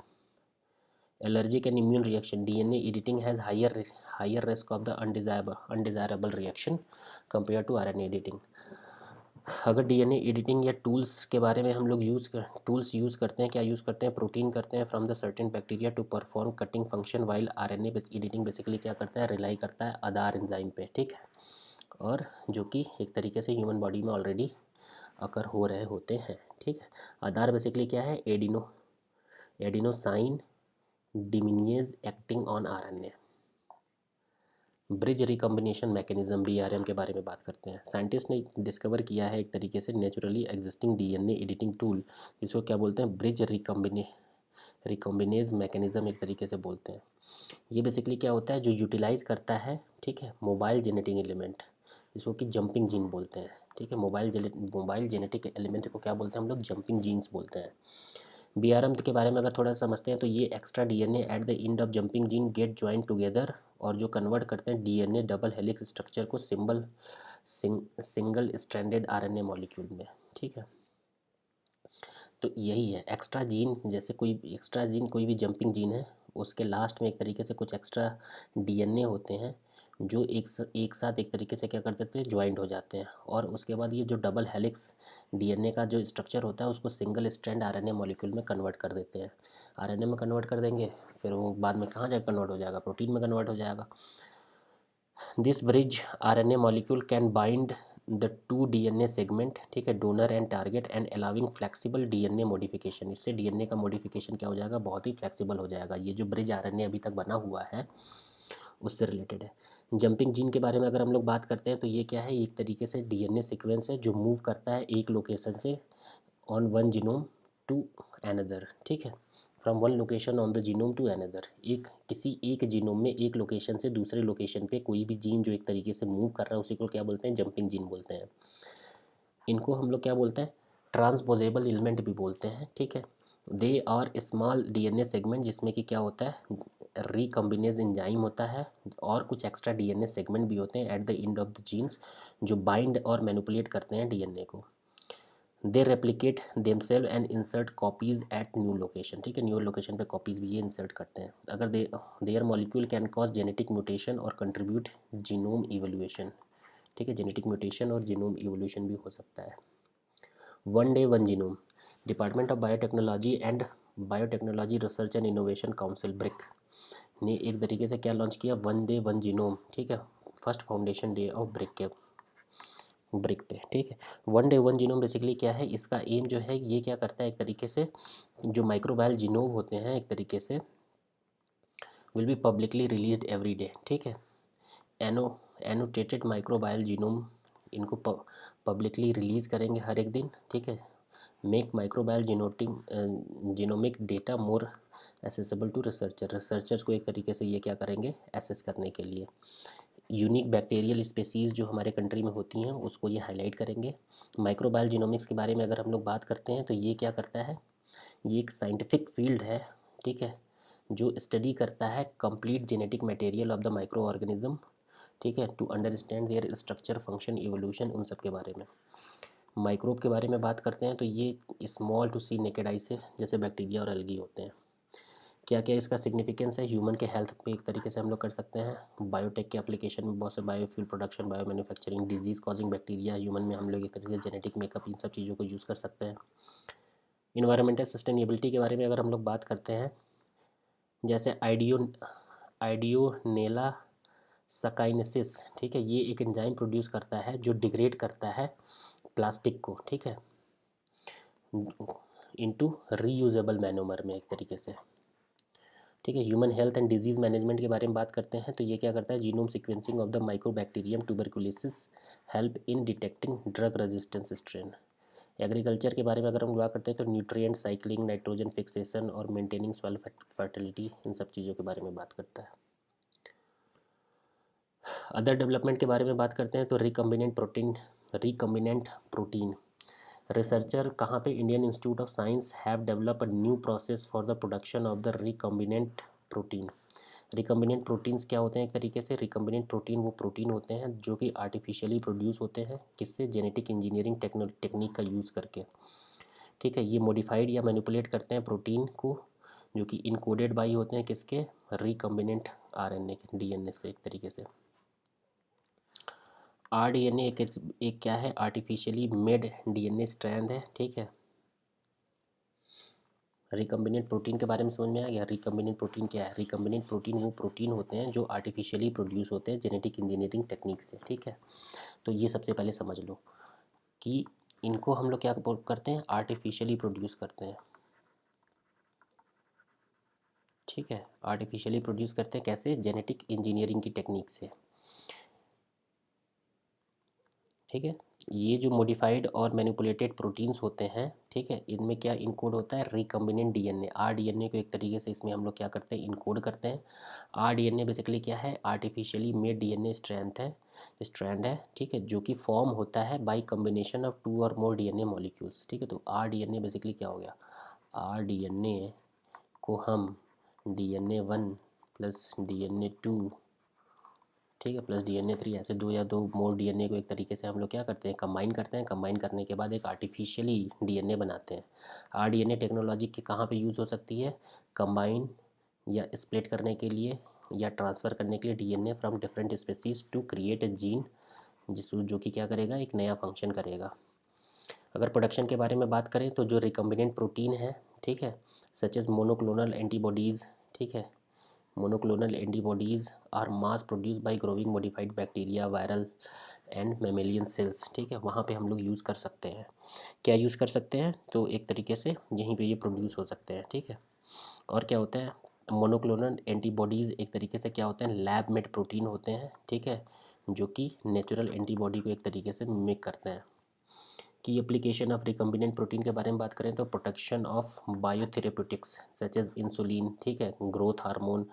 Allergic and immune reaction, DNA editing has higher risk of the undesirable reaction compare to RNA editing. अगर डीएनए एडिटिंग या टूल्स के बारे में हम लोग टूल्स यूज़ करते हैं, क्या यूज़ करते हैं? प्रोटीन करते हैं from the certain bacteria to perform cutting function, while RNA editing basically क्या करता है? रिलाई करता है आधार एंजाइम पे, ठीक है, और जो कि एक तरीके से ह्यूमन बॉडी में ऑलरेडी अकर हो रहे होते हैं, ठीक है। आधार बेसिकली क्या है? Adenosine deaminase acting on RNA. Bridge recombination mechanism, BRM के बारे में बात करते हैं। साइंटिस्ट ने डिस्कवर किया है एक तरीके से naturally existing DNA editing tool, इसको क्या बोलते हैं? ब्रिज रिकॉम्बिनेज मैकेनिज्म एक तरीके से बोलते हैं। ये बेसिकली क्या होता है? जो यूटिलाइज करता है, ठीक है, मोबाइल जेनेटिक एलिमेंट, जिसको कि जंपिंग जीन बोलते हैं, ठीक है। मोबाइल जेनेटिक एलिमेंट को क्या बोलते हैं हम लोग? जंपिंग जीन्स बोलते हैं। BRM के बारे में अगर थोड़ा समझते हैं तो ये extra DNA at the end of jumping gene get join together, और जो कन्वर्ट करते हैं डीएनए डबल हेलिक्स स्ट्रक्चर को सिंगल स्ट्रैंडेड आरएनए मॉलिक्यूल में, ठीक है। तो यही है एक्स्ट्रा जीन, जैसे कोई एक्स्ट्रा जीन कोई भी जंपिंग जीन है, उसके लास्ट में एक तरीके से कुछ एक्स्ट्रा डीएनए होते हैं जो एक साथ एक तरीके से क्या कर देते हैं? ज्वाइंट हो जाते हैं, और उसके बाद ये जो डबल हेलिक्स डीएनए का जो स्ट्रक्चर होता है उसको सिंगल स्ट्रैंड आरएनए मॉलिक्यूल में कन्वर्ट कर देते हैं। आरएनए में कन्वर्ट कर देंगे, फिर वो बाद में कहाँ जाकर कन्वर्ट हो जाएगा? प्रोटीन में कन्वर्ट हो जाएगा। This bridge RNA molecule can bind the two DNA segment, ठीक है, donor and target, and allowing flexible DNA modification. इससे डीएनए का मॉडिफिकेशन क्या हो जाएगा? बहुत ही फ्लेक्सिबल हो जाएगा। ये जो ब्रिज आरएनए अभी तक बना हुआ है उससे रिलेटेड है। जंपिंग जीन के बारे में अगर हम लोग बात करते हैं तो ये क्या है? एक तरीके से डीएनए सीक्वेंस है जो मूव करता है एक लोकेशन से on one genome to another, ठीक है, from one location on the genome to another. किसी एक जीनोम में एक लोकेशन से दूसरे लोकेशन पे कोई भी जीन जो एक तरीके से मूव कर रहा है उसी को क्या बोलते हैं? जंपिंग जीन बोलते हैं। इनको हम लोग क्या बोलते हैं? ट्रांसपोजेबल एलिमेंट भी बोलते हैं, ठीक है। They are small DNA segment, जिसमें कि क्या होता है? रिकॉम्बिनेज एंजाइम होता है, और कुछ एक्स्ट्रा डीएनए सेगमेंट भी होते हैं at the end of the genes जो बाइंड और मैनिपुलेट करते हैं डीएनए को। They replicate themselves and insert copies at new location, ठीक है, न्यू लोकेशन पे कॉपीज़ भी ये इंसर्ट करते हैं। अगर their molecule can cause genetic mutation और कंट्रीब्यूट जीनोम इवोल्यूशन, ठीक है, जेनेटिक म्यूटेशन और जीनोम इवोल्यूशन भी हो सकता है। One day one genome, department of biotechnology and biotechnology research and innovation council BRIC ने एक तरीके से क्या लॉन्च किया, वन डे वन जीनोम, ठीक है, first foundation day of brick पे, ठीक है। One day one genome basically क्या है, इसका एम जो है ये क्या करता है, एक तरीके से जो माइक्रोबायल जीनोम होते हैं एक तरीके से will be publicly released every day, ठीक है। एनोटेटेड माइक्रोबायल जीनोम इनको पब्लिकली रिलीज़ करेंगे हर एक दिन, ठीक है। Make microbial genomic data more accessible to researchers को एक तरीके से ये क्या करेंगे, एसेस करने के लिए यूनिक बैक्टीरियल स्पेसीज़ जो हमारे कंट्री में होती हैं उसको ये हाईलाइट करेंगे। माइक्रोबायल जीनोमिक्स के बारे में अगर हम लोग बात करते हैं तो ये क्या करता है, ये एक साइंटिफिक फील्ड है, ठीक है, जो स्टडी करता है complete genetic material of the microorganism, ठीक है, to understand their structure, function, evolution, उन सब के बारे में। माइक्रोब के बारे में बात करते हैं तो ये small to see naked eye से जैसे बैक्टीरिया और एल्गी होते हैं। क्या क्या इसका सिग्निफिकेंस है ह्यूमन के हेल्थ पे एक तरीके से हम लोग कर सकते हैं। बायोटेक के एप्लीकेशन में बहुत से biofuel production, bio manufacturing, disease causing bacteria human में हम लोग एक तरीके से जेनेटिक मेकअप, इन सब चीज़ों को यूज़ कर सकते हैं। इन्वायरमेंटल सस्टेनेबिलिटी के बारे में अगर हम लोग बात करते हैं, जैसे आइडियोनेला सकाइनेसिस, ठीक है, ये एक एंजाइम प्रोड्यूस करता है जो डिग्रेड करता है प्लास्टिक को, ठीक है, इनटू रीयूजेबल मैनोमर में एक तरीके से, ठीक है। Human health and disease management के बारे में बात करते हैं तो ये क्या करता है, genome sequencing of the mycobacterium tuberculosis help in detecting drug resistance strain. Agriculture के बारे में अगर हम बात करते हैं तो न्यूट्रिएंट साइक्लिंग, नाइट्रोजन फिक्सेशन और मेंटेनिंग सॉइल फर्टिलिटी, इन सब चीज़ों के बारे में बात करता है। अदर डेवलपमेंट के बारे में बात करते हैं तो रिकम्बिनेंट प्रोटीन रिसर्चर कहाँ पे, Indian institute of science have develop a new process for the production of the recombinant protein. Recombinant proteins क्या होते हैं, एक तरीके से रिकम्बिनेंट प्रोटीन वो प्रोटीन होते हैं जो कि आर्टिफिशियली प्रोड्यूस होते हैं, किससे, जेनेटिक इंजीनियरिंग टेक्निक का यूज़ करके, ठीक है। ये मॉडिफाइड या मैनिपुलेट करते हैं प्रोटीन को जो कि इनकोडेड बाई होते हैं किसके, रिकम्बिनेंट आरएनए के, डीएनए से एक तरीके से। आरडीएनए एक क्या है, आर्टिफिशियली मेड डीएनए स्ट्रैंड है, ठीक है। रिकम्बिनेंट प्रोटीन के बारे में समझ में आ गया। रिकम्बिनेंट प्रोटीन क्या है, रिकम्बिनेंट प्रोटीन वो प्रोटीन होते हैं जो आर्टिफिशियली प्रोड्यूस होते हैं जेनेटिक इंजीनियरिंग टेक्निक से, ठीक है। तो ये सबसे पहले समझ लो कि इनको हम लोग क्या करते हैं, आर्टिफिशियली प्रोड्यूस करते हैं, ठीक है। आर्टिफिशियली प्रोड्यूस करते हैं कैसे, जेनेटिक इंजीनियरिंग की टेक्निक से, ठीक है। ये जो मॉडिफाइड और मैनिपुलेटेड प्रोटीन्स होते हैं, ठीक है, इनमें क्या इनकोड होता है, रिकम्बिनेंट डीएनए, आरडीएनए को एक तरीके से इसमें हम लोग क्या करते हैं, इनकोड करते हैं। आरडीएनए बेसिकली क्या है, आर्टिफिशियली मेड डीएनए स्ट्रैंड है, ठीक है, जो कि फॉर्म होता है बाय कम्बिनेशन ऑफ टू और मोर डीएनए मॉलिक्यूल्स, ठीक है। तो आरडीएनए बेसिकली क्या हो गया, आरडीएनए को हम DNA1 प्लस DNA2, ठीक है, प्लस DNA3, ऐसे दो या दो मोर डीएनए को एक तरीके से हम लोग क्या करते हैं, कंबाइन करते हैं। कंबाइन करने के बाद एक आर्टिफिशियली डीएनए बनाते हैं। आरडीएनए टेक्नोलॉजी के कहाँ पे यूज़ हो सकती है, कंबाइन या स्प्लिट करने के लिए या ट्रांसफ़र करने के लिए DNA from different species to create a gene जो कि क्या करेगा, एक नया फंक्शन करेगा। अगर प्रोडक्शन के बारे में बात करें तो जो रिकम्बिनेंट प्रोटीन है, ठीक है, सच एज मोनोक्लोनल एंटीबॉडीज़, ठीक है, monoclonal antibodies are mass produced by growing modified bacteria, viral and mammalian cells, ठीक है, वहाँ पे हम लोग यूज़ कर सकते हैं। क्या यूज़ कर सकते हैं, तो एक तरीके से यहीं पे ये प्रोड्यूस हो सकते हैं, ठीक है। और क्या होता है, मोनोक्लोनल एंटीबॉडीज़ एक तरीके से क्या होते हैं, लैब मेड प्रोटीन होते हैं, ठीक है, जो कि नेचुरल एंटीबॉडी को एक तरीके से मिमिक करते हैं। की एप्लीकेशन ऑफ रिकम्बिनेंट प्रोटीन के बारे में बात करें तो protection of biotherapeutics such as insulin, ठीक है, ग्रोथ हार्मोन,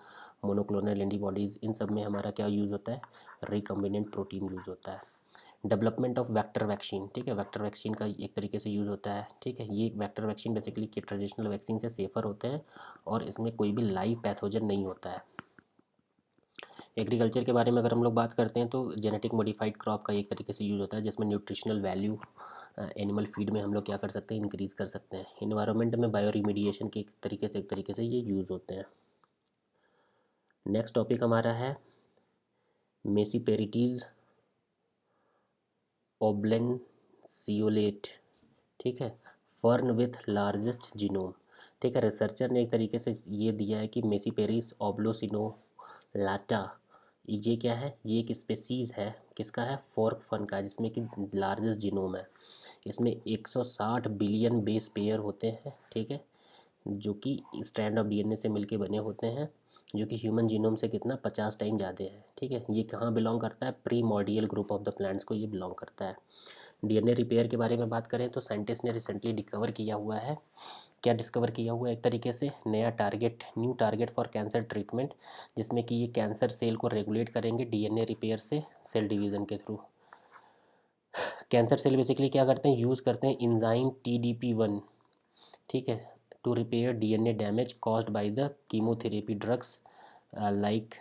मोनोक्लोनल एंटीबॉडीज़, इन सब में हमारा क्या यूज़ होता है, रिकम्बिनेंट प्रोटीन यूज़ होता है। डेवलपमेंट ऑफ वेक्टर वैक्सीन, ठीक है, वेक्टर वैक्सीन का एक तरीके से यूज़ होता है, ठीक है। ये वेक्टर वैक्सीन बेसिकली कि ट्रेडिशनल वैक्सीन से सेफ़र होते हैं और इसमें कोई भी लाइव पैथोजन नहीं होता है। एग्रीकल्चर के बारे में अगर हम लोग बात करते हैं तो जेनेटिक मॉडिफाइड क्रॉप का एक तरीके से यूज़ होता है जिसमें न्यूट्रिशनल वैल्यू एनिमल फीड में हम लोग क्या कर सकते हैं, इंक्रीज़ कर सकते हैं। इन्वायरमेंट में बायो रिमीडिएशन के एक तरीके से ये यूज़ होते हैं। नेक्स्ट टॉपिक हमारा है मेसीपेरिटीज़ ओब्लेनसियोलेट, ठीक है, फर्न विथ लार्जेस्ट जीनोम। ठीक है, रिसर्चर ने एक तरीके से ये दिया है कि मेसीपेरिस ओब्लोसिनोलाटा, ये क्या है, ये एक स्पेसीज़ है, किसका है, फॉर्क फर्न का, जिसमें कि लार्जेस्ट जीनोम है। इसमें 160 बिलियन बेस पेयर होते हैं, ठीक है, जो कि स्ट्रैंड ऑफ डीएनए से मिलके बने होते हैं, जो कि ह्यूमन जीनोम से कितना 50 टाइम ज़्यादा है। ठीक है, ये कहाँ बिलोंग करता है, प्रीमॉर्डियल ग्रुप ऑफ द प्लांट्स को ये बिलोंग करता है। डीएनए रिपेयर के बारे में बात करें तो साइंटिस्ट ने रिसेंटली डिस्कवर किया हुआ है, क्या डिस्कवर किया हुआ है, एक तरीके से नया target, new target for cancer treatment, जिसमें कि ये कैंसर सेल को रेगुलेट करेंगे डीएनए रिपेयर से सेल डिवीज़न के थ्रू। कैंसर सेल बेसिकली क्या करते हैं, यूज़ करते हैं इंजाइम TDP1, ठीक है, to repair DNA damage caused by the chemotherapy drugs like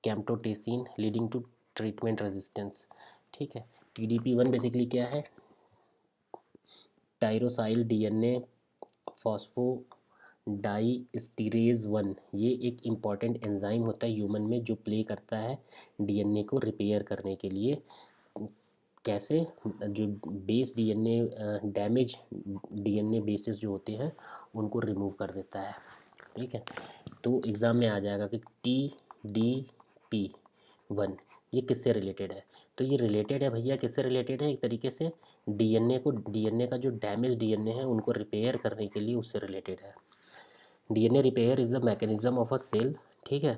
camptothecin leading to treatment resistance. ठीक है, TDP1 बेसिकली क्या है, टायरोसाइल डीएनए फॉस्फोडाइस्टीरेज 1, ये एक इम्पॉर्टेंट एंजाइम होता है ह्यूमन में जो प्ले करता है डीएनए को रिपेयर करने के लिए। कैसे, जो base DNA damage DNA basis जो होते हैं उनको रिमूव कर देता है। ठीक है, तो एग्ज़ाम में आ जाएगा कि TDP1 ये किससे रिलेटेड है, तो ये रिलेटेड है भैया, किससे रिलेटेड है, एक तरीके से डीएनए का जो डैमेज डीएनए है उनको रिपेयर करने के लिए उससे रिलेटेड है। DNA repair is the mechanism of a cell, ठीक है,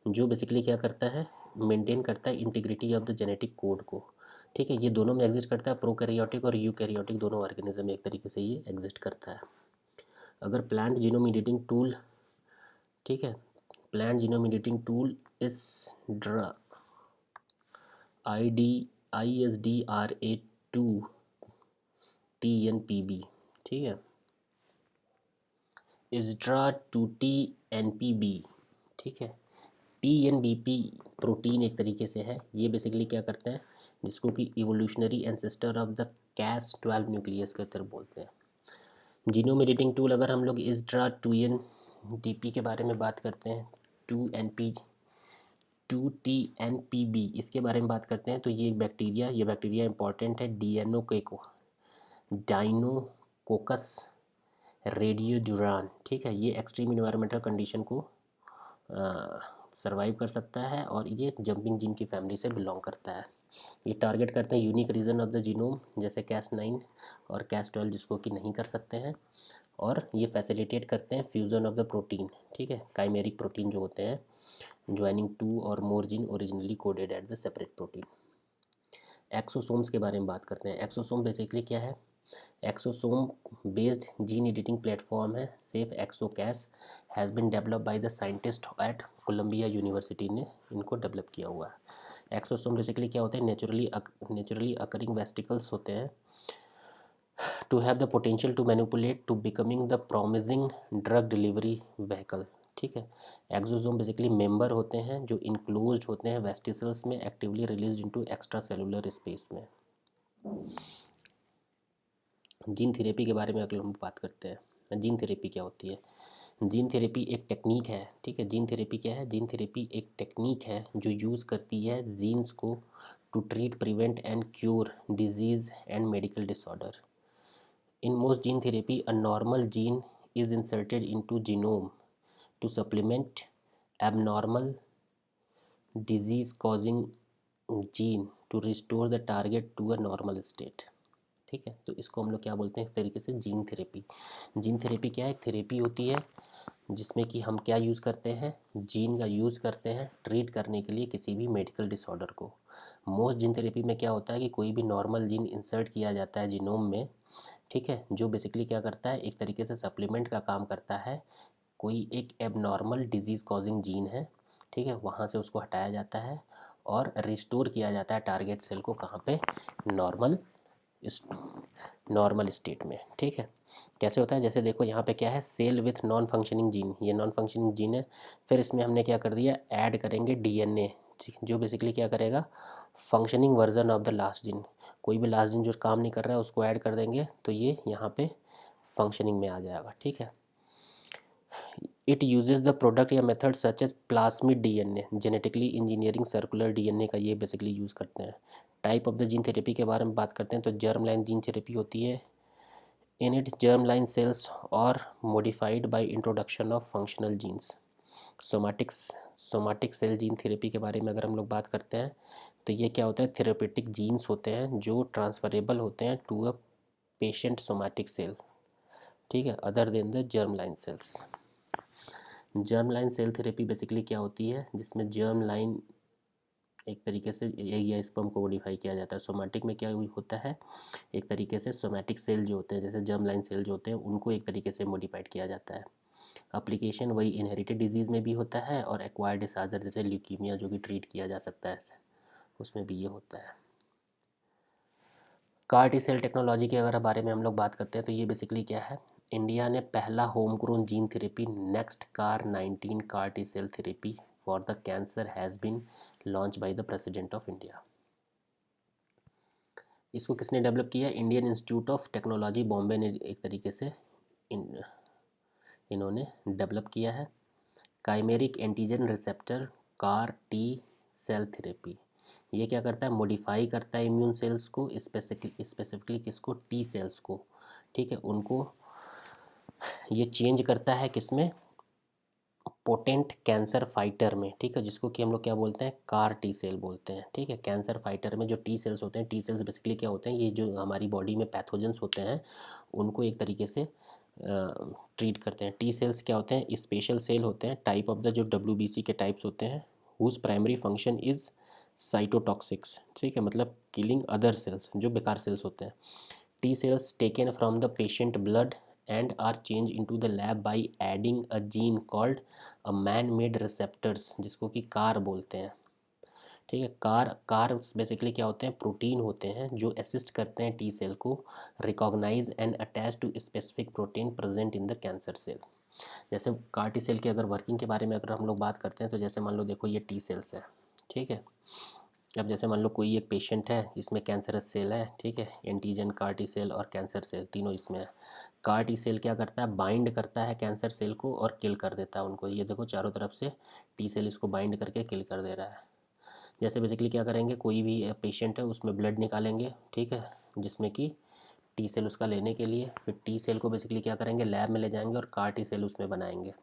जो बेसिकली क्या करता है, मेंटेन करता है integrity of the genetic code को। ठीक है, ये दोनों में एग्जिस्ट करता है, प्रोकैरियोटिक और यूकैरियोटिक दोनों ऑर्गेनिज्म में एक तरीके से ये एग्जिस्ट करता है। अगर प्लांट जीनोम एडिटिंग टूल, ठीक है, प्लांट जीनोम एडिटिंग टूल इस ISDRA2 TNPB, ठीक है, ISDRA2 TNPB, ठीक है, TNBP प्रोटीन एक तरीके से है, ये बेसिकली क्या करता है, जिसको कि evolutionary ancestor of the Cas12 nucleus के तरफ बोलते हैं। जीनोम एडिटिंग टूल अगर हम लोग ISDRA2NDP के बारे में बात करते हैं, 2TNPB इसके बारे में बात करते हैं, तो ये बैक्टीरिया इंपॉर्टेंट है, डाइनोकोकस रेडियोजुरान। ठीक है, ये एक्सट्रीम इन्वायरमेंटल कंडीशन को सरवाइव कर सकता है और ये जंपिंग जीन की फैमिली से बिलोंग करता है। ये टारगेट करते हैं unique region of the genome, जैसे Cas9 और Cas12, जिसको कि नहीं कर सकते हैं, और ये फैसिलिटेट करते हैं फ्यूज़न ऑफ द प्रोटीन, ठीक है, काइमेरिक प्रोटीन जो होते हैं, ज्वाइनिंग 2 और more gene originally coded at the separate protein. Exosomes के बारे में बात करते हैं। एक्सोसोम बेसिकली क्या है, exosome based gene editing platform है, safe exocas, has been developed by the scientist at Columbia University ने इनको डेवलप किया हुआ है। एक्सोसोम बेसिकली क्या होते हैं, नेचुरली अकरिंग वेस्टिकल्स होते हैं, to have the potential to manipulate to becoming the promising drug delivery vehicle. ठीक है, एक्सोसोम बेसिकली मेंबर होते हैं जो इनक्लोज्ड होते हैं वेस्टिकल्स में, actively release into extra cellular space में। जीन थेरेपी के बारे में अगर हम बात करते हैं, जीन थेरेपी क्या होती है, जीन थेरेपी एक टेक्निक है, ठीक है, जीन थेरेपी क्या है, जीन थेरेपी एक टेक्निक है जो यूज़ करती है जीन्स को to treat, prevent and cure disease and medical disorder. In most gene therapy, a normal gene is inserted into genome to supplement abnormal disease-causing gene to restore the target to a normal state। ठीक है, तो इसको हम लोग क्या बोलते हैं एक तरीके से जीन थेरेपी। जीन थेरेपी क्या है, एक थेरेपी होती है जिसमें कि हम क्या यूज़ करते हैं, जीन का यूज़ करते हैं ट्रीट करने के लिए किसी भी मेडिकल डिसऑर्डर को। मोस्ट जीन थेरेपी में क्या होता है कि कोई भी नॉर्मल जीन इंसर्ट किया जाता है जीनोम में, ठीक है, जो बेसिकली क्या करता है, एक तरीके से सप्लीमेंट का काम करता है, कोई एक एबनॉर्मल डिजीज़ कॉजिंग जीन है, ठीक है, वहाँ से उसको हटाया जाता है और रिस्टोर किया जाता है टारगेट सेल को, कहाँ पे, नॉर्मल स्टेट में। ठीक है, कैसे होता है, जैसे देखो यहाँ पे क्या है, cell with non functioning gene, ये नॉन फंक्शनिंग जीन है, फिर इसमें हमने क्या कर दिया, ऐड करेंगे डीएनए, जो बेसिकली क्या करेगा, functioning version of the last gene, कोई भी लास्ट जीन जो काम नहीं कर रहा है उसको ऐड कर देंगे तो ये यहाँ पे फंक्शनिंग में आ जाएगा। ठीक है, इट यूजेस द प्रोडक्ट या method such as plasmid DNA, genetically engineering circular DNA का ये बेसिकली यूज़ करते हैं। Type of the gene therapy के बारे में बात करते हैं तो जर्म लाइन जीन थेरेपी होती है, in it germ line cells और modified by introduction of functional genes. Somatic cell gene therapy के बारे में अगर हम लोग बात करते हैं तो ये क्या होता है, थेरेपेटिक जीन्स होते हैं जो ट्रांसफरेबल होते हैं to a patient somatic cell, ठीक है, other than the germ line cells. Germ line cell therapy basically क्या होती है, जिसमें जर्म लाइन एक तरीके से या स्पर्म को मॉडिफाई किया जाता है। सोमैटिक में क्या होता है, एक तरीके से सोमैटिक सेल जो होते हैं जैसे जर्म लाइन सेल जो होते हैं उनको एक तरीके से मॉडिफाइड किया जाता है। एप्लीकेशन वही इनहेरिटेड डिजीज़ में भी होता है और एक्वायर्ड डिसऑर्डर जैसे ल्यूकीमिया जो कि ट्रीट किया जा सकता है उसमें भी ये होता है। कार टी सेल टेक्नोलॉजी के अगर बारे में हम लोग बात करते हैं तो ये बेसिकली क्या है, इंडिया ने पहला home grown gene therapy next car 19 car T cell therapy for the cancer has been launch by the president of India. इसको किसने डेवलप किया, Indian institute of technology Bombay ने एक तरीके से इन्होंने डेवलप किया है। Chimeric antigen receptor car T cell therapy, ये क्या करता है, मॉडिफाई करता है इम्यून सेल्स को, स्पेसिफिकली किसको, टी सेल्स को, ठीक है, उनको ये चेंज करता है किसमें, पोटेंट कैंसर फाइटर में, ठीक है, जिसको कि हम लोग क्या बोलते हैं, कार टी सेल बोलते हैं, ठीक है। कैंसर फाइटर में जो टी सेल्स होते हैं, टी सेल्स बेसिकली क्या होते हैं, ये जो हमारी बॉडी में पैथोजेंस होते हैं उनको एक तरीके से ट्रीट करते हैं। टी सेल्स क्या होते हैं, स्पेशल सेल होते हैं, टाइप ऑफ द जो WBC के टाइप्स होते हैं, हुज प्राइमरी फंक्शन इज़ साइटोटॉक्सिक्स, ठीक है, मतलब किलिंग अदर सेल्स जो बेकार सेल्स होते हैं। T cells taken from the patient blood and are changed into the lab by adding a gene called a man-made receptors, जिसको कि कार बोलते हैं, ठीक है। कार बेसिकली क्या होते हैं, प्रोटीन होते हैं जो असिस्ट करते हैं टी सेल को recognise and attach to specific protein present in the cancer cell. जैसे कार टी सेल की अगर वर्किंग के बारे में अगर हम लोग बात करते हैं तो जैसे मान लो देखो ये टी सेल्स है, ठीक है। अब जैसे मान लो कोई एक पेशेंट है, इसमें कैंसरस सेल है, ठीक है, एंटीजन कार टी सेल और कैंसर सेल तीनों इसमें है। कार टी सेल क्या करता है, बाइंड करता है कैंसर सेल को और किल कर देता है उनको, ये देखो चारों तरफ से टी सेल इसको बाइंड करके किल कर दे रहा है। जैसे बेसिकली क्या करेंगे, कोई भी पेशेंट है उसमें ब्लड निकालेंगे, ठीक है, जिसमें कि टी सेल उसका लेने के लिए, फिर टी सेल को बेसिकली क्या करेंगे, लैब में ले जाएंगे और कार टी सेल उसमें बनाएंगे।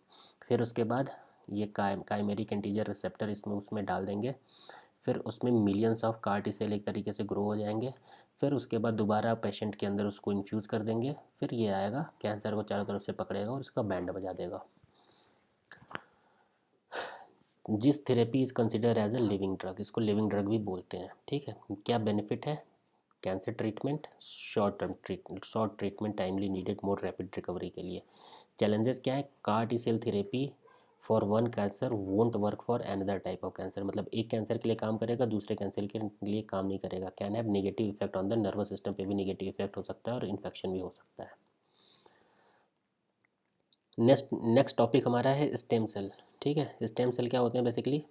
फिर उसके बाद ये काइमेरिक एंटीजन रिसेप्टर इसमें उसमें डाल देंगे, फिर उसमें millions of car T cell एक तरीके से ग्रो हो जाएंगे। फिर उसके बाद दोबारा पेशेंट के अंदर उसको इन्फ्यूज़ कर देंगे, फिर ये आएगा कैंसर को चारों तरफ से पकड़ेगा और उसका बैंड बजा देगा। जिस therapy is consider as a living drug, इसको लिविंग ड्रग भी बोलते हैं, ठीक है। क्या बेनिफिट है, cancer treatment, short treatment, timely needed, more rapid recovery के लिए। चैलेंजेस क्या है, car T cell therapy for one cancer won't work for another type of cancer, मतलब एक कैंसर के लिए काम करेगा दूसरे कैंसर के लिए काम नहीं करेगा। Can have negative effect on the nervous system पे भी नेगेटिव इफेक्ट हो सकता है और इन्फेक्शन भी हो सकता है। नेक्स्ट टॉपिक हमारा है स्टेम सेल, ठीक है। स्टेम सेल क्या होते हैं बेसिकली,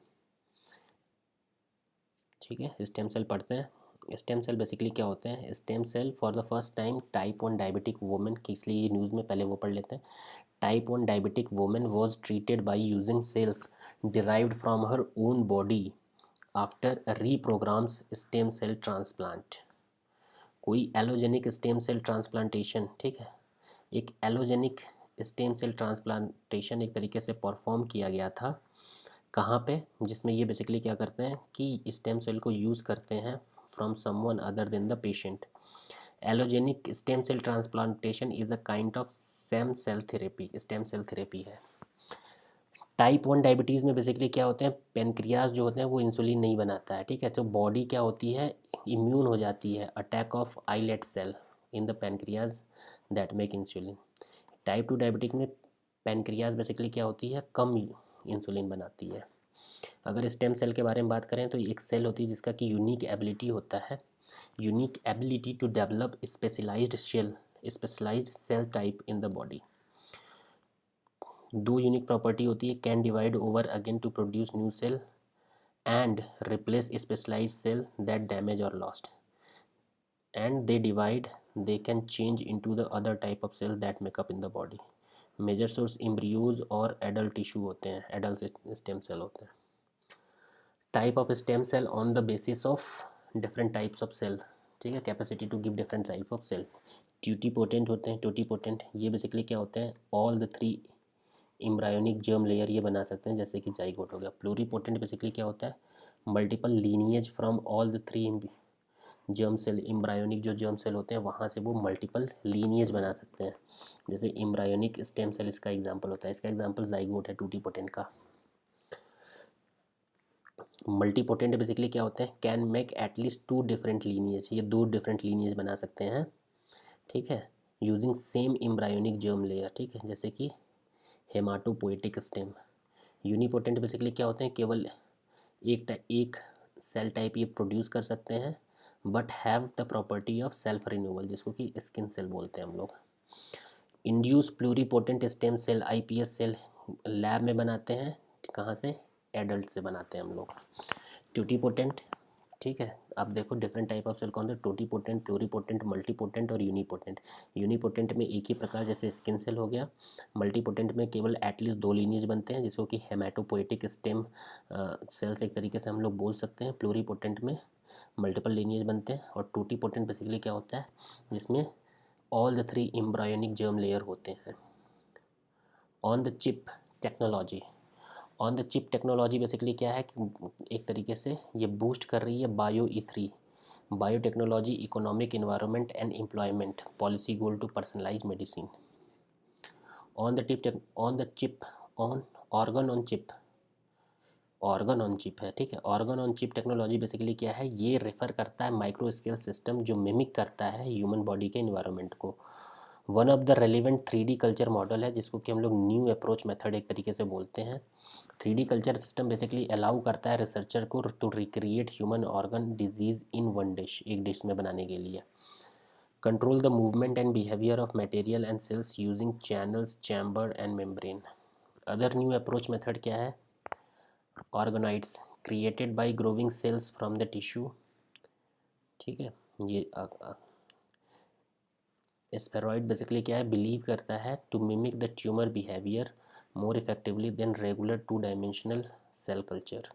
ठीक है, स्टेम सेल पढ़ते हैं। स्टेम सेल बेसिकली क्या होते हैं, stem cell for the first time type 1 diabetic women की, इसलिए ये न्यूज़ में पहले वो पढ़ लेते हैं। Type 1 diabetic women was treated by using cells derived from her own body after reprograms stem cell transplant. कोई एलोजेनिक स्टेम सेल ट्रांसप्लांटेशन, ठीक है, एक एलोजेनिक स्टेम सेल ट्रांसप्लांटेशन एक तरीके से परफॉर्म किया गया था, कहाँ पे, जिसमें ये बेसिकली क्या करते हैं कि स्टेम सेल को यूज़ करते हैं from someone other than the patient. Allogeneic stem cell transplantation is a kind of stem cell therapy है। टाइप 1 डायबिटीज़ में बेसिकली क्या होते हैं, पेनक्रियाज जो होते हैं वो इंसुलिन नहीं बनाता है, ठीक है, तो बॉडी क्या होती है, इम्यून हो जाती है, attack of islet cell in the pancreas that make insulin. Type 2 diabetic में पेनक्रियाज बेसिकली क्या होती है, कम इंसुलिन बनाती है। अगर स्टेम सेल के बारे में बात करें तो एक सेल होती है जिसका कि यूनिक एबिलिटी होता है, unique ability to develop specialised cell type in the body. दो यूनिक प्रॉपर्टी होती है, can divide over again to produce new cell and replace specialised cell that damage और lost, and they divide, they can change into the other type of cell that make up in the body. Major source embryos और एडल्ट टिश्यू होते हैं, एडल्ट स्टेम सेल होते हैं। Type of stem cell on the basis of different types of cell, ठीक है, capacity to give different type of cell. Totipotent होते हैं। टोटीपोटेंट ये बेसिकली क्या होते हैं, all the 3 embryonic germ layer ये बना सकते हैं, जैसे कि जाइगोट हो गया। प्लूरीपोटेंट बेसिकली क्या होता है, multiple lineage from all the 3 germ cell, embryonic जो जर्म सेल होते हैं वहाँ से वो मल्टीपल लीनिएज बना सकते हैं, जैसे एम्ब्रायोनिक स्टेम सेल इसका एग्जांपल होता है। इसका एग्जांपल जाइगोट है टूटीपोटेंट का। मल्टीपोटेंट बेसिकली क्या होते हैं, can make at least 2 different lineage, ये 2 डिफरेंट लीनिएज बना सकते हैं, ठीक है, using same embryonic germ layer, ठीक है, जैसे कि हेमाटोपोएटिक स्टेम। यूनिपोटेंट बेसिकली क्या होते हैं, केवल एक सेल टाइप ये प्रोड्यूस कर सकते हैं, but have the property of self renewal, जिसको कि स्किन सेल बोलते हैं हम लोग। Induce pluripotent stem cell, IPS cell lab में बनाते हैं, कहाँ से, एडल्ट से बनाते हैं हम लोग। ट्यूटीपोटेंट, ठीक है, आप देखो डिफरेंट टाइप ऑफ सेल कौन सा, टोटीपोटेंट, प्लूरीपोटेंट, मल्टीपोटेंट और यूनिपोटेंट। यूनिपोटेंट में एक ही प्रकार, जैसे स्किन सेल हो गया। मल्टीपोटेंट में केवल एटलीस्ट 2 लीनिएज बनते हैं, जिसको कि हेमाटोपोएटिक स्टेम सेल्स एक तरीके से हम लोग बोल सकते हैं। प्लूरीपोटेंट में मल्टीपल लीनिएज बनते हैं। और टोटीपोटेंट बेसिकली क्या होता है, जिसमें all the 3 embryonic germ layer होते हैं। On the chip technology, on the chip technology basically क्या है कि एक तरीके से ये बूस्ट कर रही है bio biotechnology, economic, environment and employment policy goal to personalise medicine. On the chip, on organ on chip, organ on chip है, ठीक है। Organ on chip technology basically क्या है, ये रेफर करता है माइक्रो स्केल सिस्टम जो मिमिक करता है ह्यूमन बॉडी के इन्वायरमेंट को। One of the relevant 3D culture model है, जिसको कि हम लोग न्यू अप्रोच मेथड एक तरीके से बोलते हैं। 3D culture system basically allow करता है रिसर्चर को to recreate human organ disease in one dish, एक डिश में बनाने के लिए। Control the movement and behaviour of material and cells using channels, chamber and membrane. Other new approach method क्या है, organoids created by growing cells from the tissue, ठीक है। ये स्पेरॉइड बेसिकली क्या है, बिलीव करता है to mimic the tumour behaviour more effectively than regular 2 dimensional cell culture.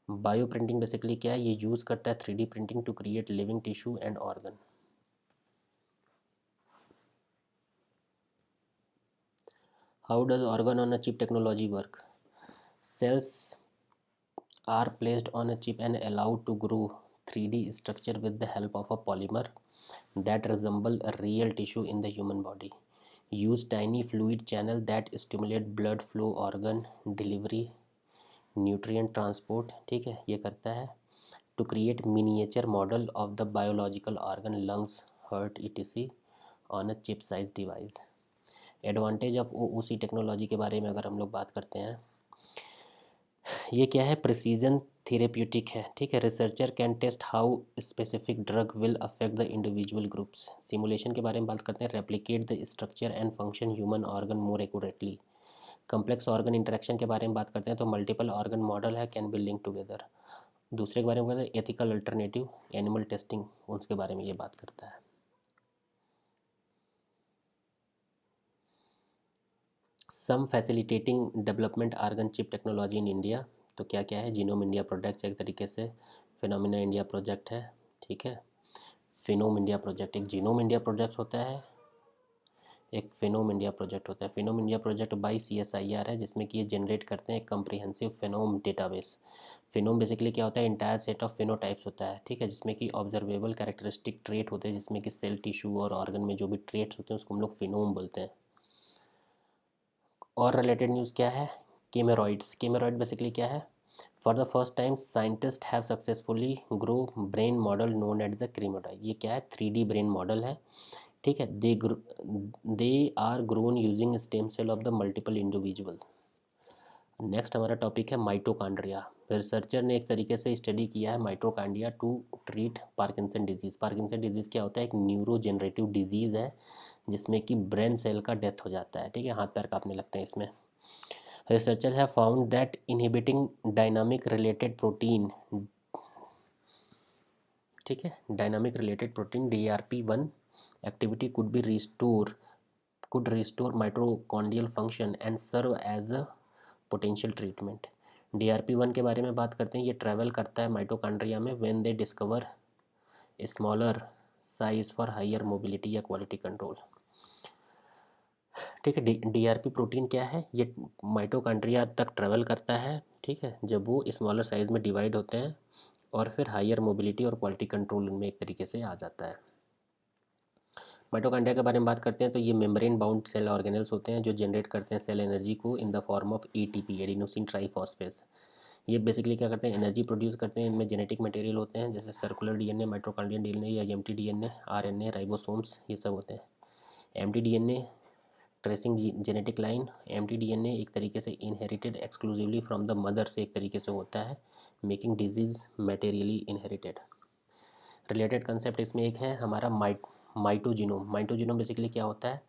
Bio printing basically क्या है, ये यूज़ करता है 3D printing to create living tissue and organ. How does organ on a chip technology work, cells are placed on a chip and allowed to grow 3D structure with the help of a polymer that resemble a real tissue in the human body. Use tiny fluid channel that stimulate blood flow, organ delivery, nutrient transport, ठीक है, ये करता है to create miniature model of the biological organ, lungs, heart etc on a chip size device. Advantage of OOC technology के बारे में अगर हम लोग बात करते हैं, ये क्या है, प्रिसीजन थेरेप्यूटिक है, ठीक है। Researcher can test how specific drug will affect the individual groups. Simulation के बारे में बात करते हैं, replicate the structure and function human organ more accurately. Complex organ interaction के बारे में बात करते हैं, तो मल्टीपल ऑर्गन मॉडल है कैन बी लिंक टुगेदर। दूसरे के बारे में कहते हैं एथिकल अल्टरनेटिव एनिमल टेस्टिंग, उसके बारे में ये बात करता है। Some facilitating development organ chip technology in India, तो क्या क्या है, जीनोम इंडिया प्रोजेक्ट एक तरीके से, फिनोमिना इंडिया प्रोजेक्ट है, ठीक है। फिनोम इंडिया प्रोजेक्ट, एक जीनोम इंडिया प्रोजेक्ट होता है, एक फिनोम इंडिया प्रोजेक्ट होता है। फिनोम इंडिया प्रोजेक्ट बाई CSIR है, जिसमें कि ये जनरेट करते हैं कम्प्रिहेंसिव फिनोम डेटाबेस। फिनोम बेसिकली क्या होता है, इंटायर सेट ऑफ फिनोटाइप्स होता है, ठीक है, जिसमें कि ऑब्जर्वेबल कैरेक्टरिस्टिक ट्रेट होते हैं, जिसमें कि सेल, टिश्यू और ऑर्गन में जो भी ट्रेट्स होते हैं उसको हम लोग फिनोम बोलते हैं। और रिलेटेड न्यूज़ क्या है, केमेरॉइड्स। केमेरॉइड बेसिकली क्या है, for the first time scientist have successfully grow brain model known at the क्रीमोटाइड। ये क्या है, 3D ब्रेन मॉडल है, ठीक है। They are grown using stem cell of the multiple individual. Next हमारा टॉपिक है माइटोकॉन्ड्रिया। रिसर्चर ने एक तरीके से स्टडी किया है mitochondria to treat Parkinson disease. Parkinson disease क्या होता है, एक न्यूरोजेनरेटिव डिजीज़ है जिसमें कि ब्रेन सेल का डेथ हो जाता है, ठीक है, हाथ पैर कांपने लगते हैं इसमें। Researcher have found that inhibiting dynamic related protein, ठीक है, dynamic related protein DRP1 activity could restore mitochondrial function and serve as a potential treatment. DRP1 के बारे में बात करते हैं, ये ट्रैवल करता है माइटोकॉन्ड्रिया में when they discover smaller size for higher mobility या क्वालिटी कंट्रोल। ठीक है, डीआरपी प्रोटीन क्या है, ये माइटोकॉन्ड्रिया तक ट्रेवल करता है। ठीक है, जब वो स्मॉलर साइज में डिवाइड होते हैं और फिर हायर मोबिलिटी और क्वालिटी कंट्रोल उनमें एक तरीके से आ जाता है। माइटोकॉन्ड्रिया के बारे में बात करते हैं तो ये मेम्ब्रेन बाउंड सेल ऑर्गेनल्स होते हैं जो जनरेट करते हैं सेल एनर्जी को in the form of ATP, adenosine triphosphate. ये बेसिकली क्या करते हैं, एनर्जी प्रोड्यूस करते हैं। इनमें जेनेटिक मटेरियल होते हैं जैसे सर्कुलर डीएनए, माइटोकॉन्ड्रियल डीएनए या एम्प्टी डीएनए, आरएनए, राइबोसोम्स, ये सब होते हैं। Empty DNA tracing genetic line. Empty DNA एक तरीके से inherited exclusively from the mother से एक तरीके से होता है, making disease materially inherited. Related concept इसमें एक है हमारा माइटोजिनोम। माइटोजिनोम बेसिकली क्या होता है,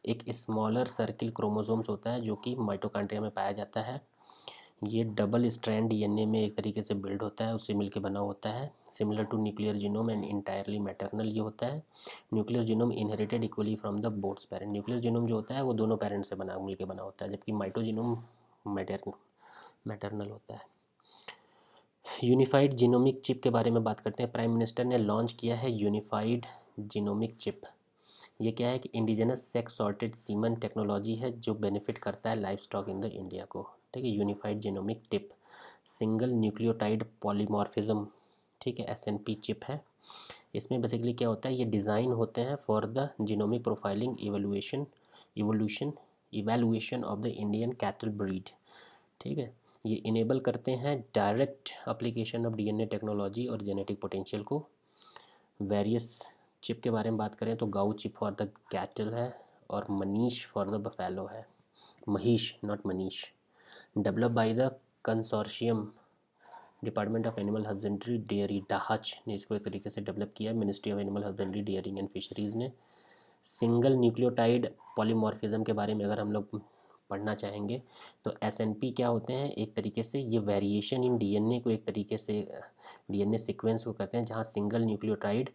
एक स्मॉलर सर्किल क्रोमोसोम्स होता है जो कि माइटोकॉन्ड्रिया में पाया जाता है। ये डबल स्ट्रैंड डीएनए में एक तरीके से बिल्ड होता है, उससे मिलकर बना होता है। Similar to nuclear genome and entirely maternal ये होता है। Nuclear genome inherited equally from the both parent. Nuclear genome जो होता है वो दोनों पेरेंट से मिलकर बना होता है, जबकि माइटोजिनोम मैटरनल होता है। यूनिफाइड जीनोमिक चिप के बारे में बात करते हैं। प्राइम मिनिस्टर ने लॉन्च किया है यूनिफाइड जीनोमिक चिप। ये क्या है कि indigenous sex sorted semen technology है जो बेनिफिट करता है life stock in the India को। ठीक है, unified genomic tip, single nucleotide polymorphism, ठीक है, एसएनपी चिप है। इसमें बेसिकली क्या होता है, ये डिज़ाइन होते हैं for the genomic profiling evaluation of the Indian cattle breed. ठीक है, ये इनेबल करते हैं direct application of DNA technology और जेनेटिक पोटेंशियल को। वेरियस चिप के बारे में बात करें तो गाउ चिप फॉर द कैटल है और मनीष फॉर द बफेलो है। Mahish, not Manish. Develop by the consortium, department of animal husbandry dairy, डाहच ने इसको एक तरीके से डेवलप किया है, ministry of animal husbandry dairying and fisheries ने। सिंगल न्यूक्लियोटाइड पॉलीमॉर्फिज्म के बारे में अगर हम लोग पढ़ना चाहेंगे तो एसएनपी क्या होते हैं, एक तरीके से ये वेरिएशन इन डीएनए को एक तरीके से डीएनए सीक्वेंस को करते हैं जहाँ सिंगल न्यूक्लियोटाइड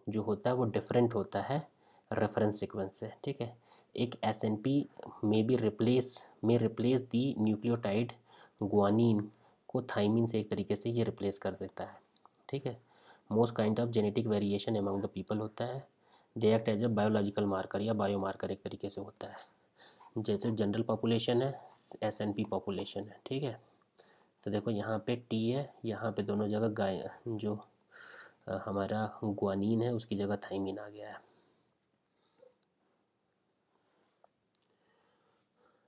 जो होता है वो डिफरेंट होता है रेफरेंस सीक्वेंस से। ठीक है, एक एसएनपी में रिप्लेस दी न्यूक्लियोटाइड ग्वानिन को थाइमिन से एक तरीके से ये रिप्लेस कर देता है। ठीक है, most kind of genetic variation among the people होता है। They act as a biological marker या बायोमार्कर एक तरीके से होता है। जैसे जनरल पॉपुलेशन है, एसएनपी पॉपुलेशन है। ठीक है, तो देखो यहाँ पे टी है, यहाँ पे दोनों जगह गाय जो हमारा ग्वानिन है उसकी जगह थाइमिन आ गया है।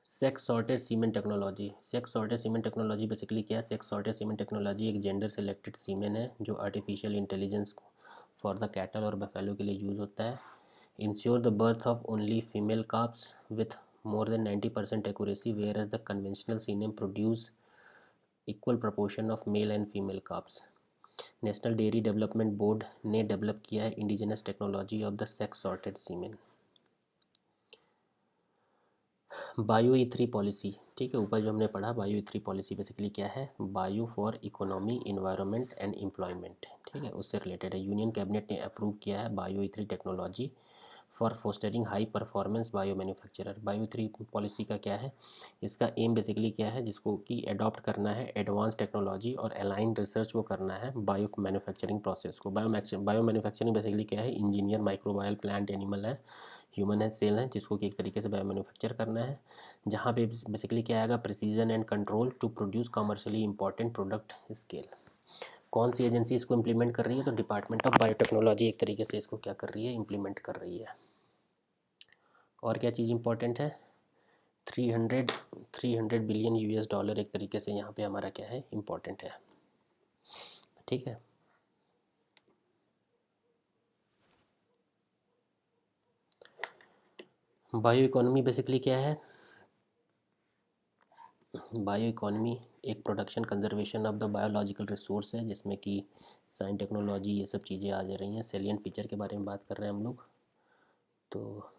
Sex sorted semen technology. Sex sorted semen technology basically क्या है, सेक्स सॉर्टेड सीमेन टेक्नोलॉजी एक जेंडर सेलेक्टेड सीमेन है जो artificial intelligence for the cattle और बफेलो के लिए यूज़ होता है। Ensure the birth of only female calves with more than 90% accuracy, whereas the conventional semen produce equal proportion of male and female calves. National dairy development board ने डेवलप किया है indigenous technology of the sex sorted semen. Bio ई3 पॉलिसी, ठीक है, ऊपर जो हमने पढ़ा बायो ई3 पॉलिसी बेसिकली क्या है, bio for economy, environment and employment. ठीक है, उससे रिलेटेड है। यूनियन कैबिनेट ने अप्रूव किया है bio ई3 technology for fostering high performance bio manufacturer. Bio three policy का क्या है, इसका एम बेसिकली क्या है, जिसको कि अडॉप्ट करना है एडवांस टेक्नोलॉजी और अलाइन रिसर्च को करना है बायो मैन्युफैक्चरिंग प्रोसेस को। बायो मैन्युफैक्चरिंग बेसिकली क्या है, इंजीनियर माइक्रोबायल प्लांट एनिमल है, ह्यूमन है, सेल है, जिसको कि एक तरीके से बायो मैन्युफैक्चर करना है, जहाँ पे बेसिकली क्या आएगा, precision and control to produce commercially important product scale. कौन सी एजेंसी इसको इम्प्लीमेंट कर रही है, तो डिपार्टमेंट ऑफ बायोटेक्नोलॉजी एक तरीके से इसको क्या कर रही है, इम्प्लीमेंट कर रही है। और क्या चीज़ इंपॉर्टेंट है, 300 बिलियन यूएस डॉलर एक तरीके से यहाँ पे हमारा क्या है, इम्पॉर्टेंट है। ठीक है, बायो इकोनॉमी बेसिकली क्या है, बायो इकोनॉमी एक production conservation of the biological resource है जिसमें कि साइंस टेक्नोलॉजी ये सब चीज़ें आ जा रही हैं। सेलियन फीचर के बारे में बात कर रहे हैं हम लोग। तो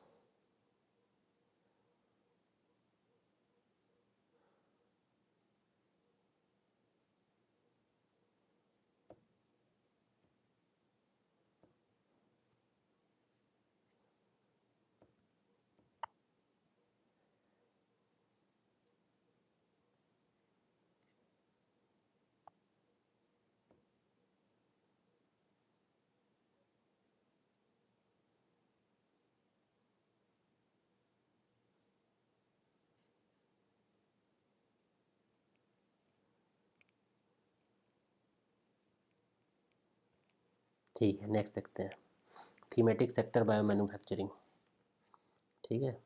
ठीक है, नेक्स्ट देखते हैं थीमेटिक सेक्टर बायो मैन्युफैक्चरिंग। ठीक है,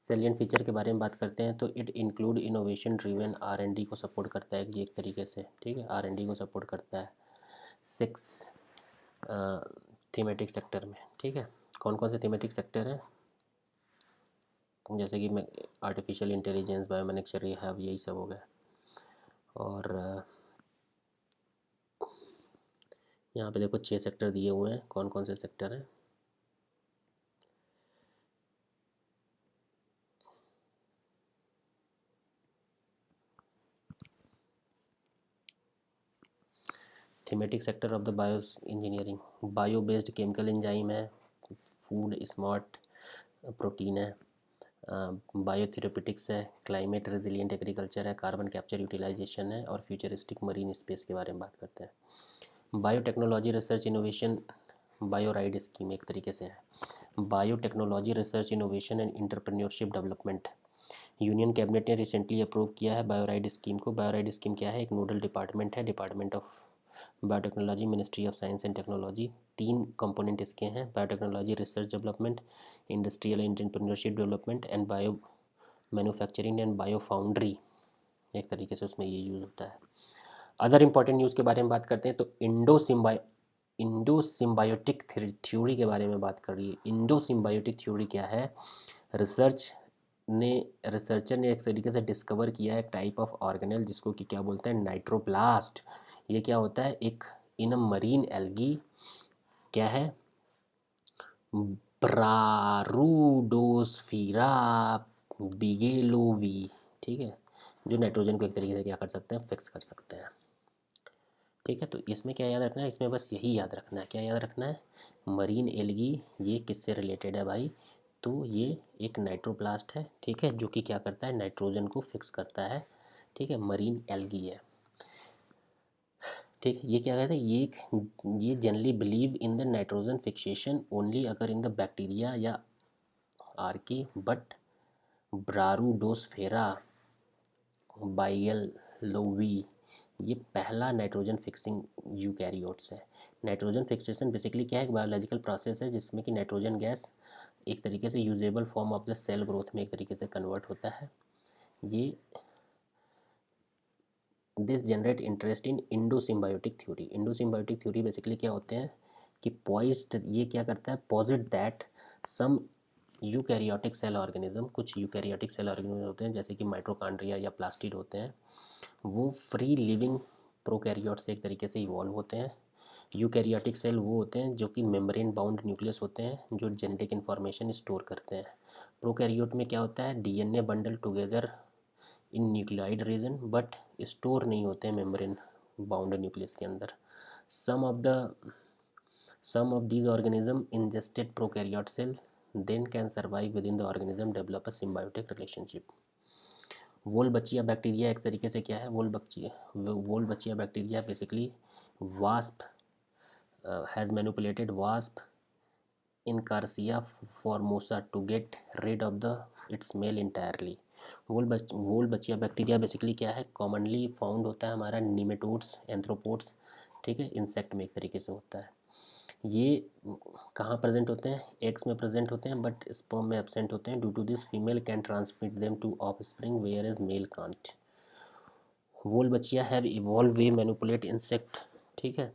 सेलियंट फीचर के बारे में बात करते हैं तो it include innovation driven R&D को सपोर्ट करता है ये एक तरीके से। ठीक है, R&D को सपोर्ट करता है 6 थीमेटिक सेक्टर में। ठीक है, कौन कौन से थीमेटिक सेक्टर हैं, जैसे कि मैं आर्टिफिशियल इंटेलिजेंस, बायोमैन्युफैक्चरिंग है, यही सब हो गया। और यहाँ पे देखो 6 सेक्टर दिए हुए हैं, कौन कौन से सेक्टर हैं। Thematic sector of the bio engineering, bio based chemical enzyme है, फूड स्मार्ट प्रोटीन है, बायोथेरेपिटिक्स है, क्लाइमेट रेजिलिएंट एग्रीकल्चर है, कार्बन कैप्चर यूटिलाइजेशन है, और फ्यूचरिस्टिक मरीन स्पेस के बारे में बात करते हैं। Biotechnology research innovation bio ride scheme एक तरीके से है। Biotechnology research innovation and entrepreneurship development, union cabinet ने रिसेंटली अप्रूव किया है बायोराइड स्कीम को। बायोराइड स्कीम क्या है, एक नोडल डिपार्टमेंट है, department of biotechnology, ministry of science and technology. 3 component इसके हैं, biotechnology research development, industrial entrepreneurship development and bio manufacturing and bio foundry, एक तरीके से उसमें ये यूज़ होता है। अदर इंपॉर्टेंट न्यूज़ के बारे में बात करते हैं तो इंडो सिम्बायोटिक थ्योरी के बारे में बात कर रही है। इंडो सिम्बायोटिक थ्योरी क्या है, रिसर्चर ने एक तरीके से डिस्कवर किया है एक टाइप ऑफ ऑर्गेनेल जिसको कि क्या बोलते हैं, नाइट्रोप्लास्ट। ये क्या होता है, एक इन अ मरीन एल्गी, क्या है, ब्रारुडोस्फीरा बिगेलोवी। ठीक है, जो नाइट्रोजन को एक तरीके से क्या कर सकते हैं, फिक्स कर सकते हैं। ठीक है, तो इसमें क्या याद रखना है, इसमें बस यही याद रखना है, क्या याद रखना है, मरीन एल्गी, ये किससे रिलेटेड है भाई, तो ये एक नाइट्रोप्लास्ट है। ठीक है, जो कि क्या करता है, नाइट्रोजन को फिक्स करता है। ठीक है, मरीन एल्गी है। ठीक है, ये क्या कहते हैं, ये generally believe in the nitrogen fixation only अगर इन द बैक्टीरिया या आर्की, बट ब्रारुडोस्फेरा बाइगेलोवी ये पहला नाइट्रोजन फिक्सिंग यूकैरियोट्स है। नाइट्रोजन फिक्सेशन बेसिकली क्या है, एक बायोलॉजिकल प्रोसेस है जिसमें कि नाइट्रोजन गैस एक तरीके से usable form of the cell growth में एक तरीके से कन्वर्ट होता है। ये this generate interest in endosymbiotic theory. Endosymbiotic theory basically क्या होते हैं कि पॉइज्ड, ये क्या करता है, posit that some eukaryotic cell organism, कुछ यूकैरियोटिक सेल ऑर्गेनिज्म होते हैं जैसे कि माइटोकॉन्ड्रिया या प्लास्टिड होते हैं, वो फ्री लिविंग प्रोकैरियोट से एक तरीके से इवॉल्व होते हैं। यूकैरियोटिक सेल वो होते हैं जो कि मेम्ब्रेन बाउंड न्यूक्लियस होते हैं जो जेनेटिक इन्फॉर्मेशन स्टोर करते हैं। प्रोकैरियोट में क्या होता है, DNA bundle together in nucleoid region but store नहीं होते हैं मेम्ब्रेन बाउंड न्यूक्लियस के अंदर। Some of these organism ingested prokaryote cell then can survive within the organism develop a symbiotic relationship. Wolbachia bacteria एक तरीके से क्या है, Wolbachia bacteria basically wasp has manipulated wasp Encarsia formosa to get rid of the its male entirely. Wolbachia bacteria basically क्या है, कॉमनली फाउंड होता है हमारा निमेटोड्स, एंथ्रोपोड्स। ठीक है, इंसेक्ट में एक तरीके से होता है। ये कहाँ प्रेजेंट होते हैं, एग्स में प्रेजेंट होते हैं बट स्पर्म में एब्सेंट होते हैं। Due to this female can transmit them to offspring whereas male can't. Wolbachia have evolve way manipulate insect. ठीक है,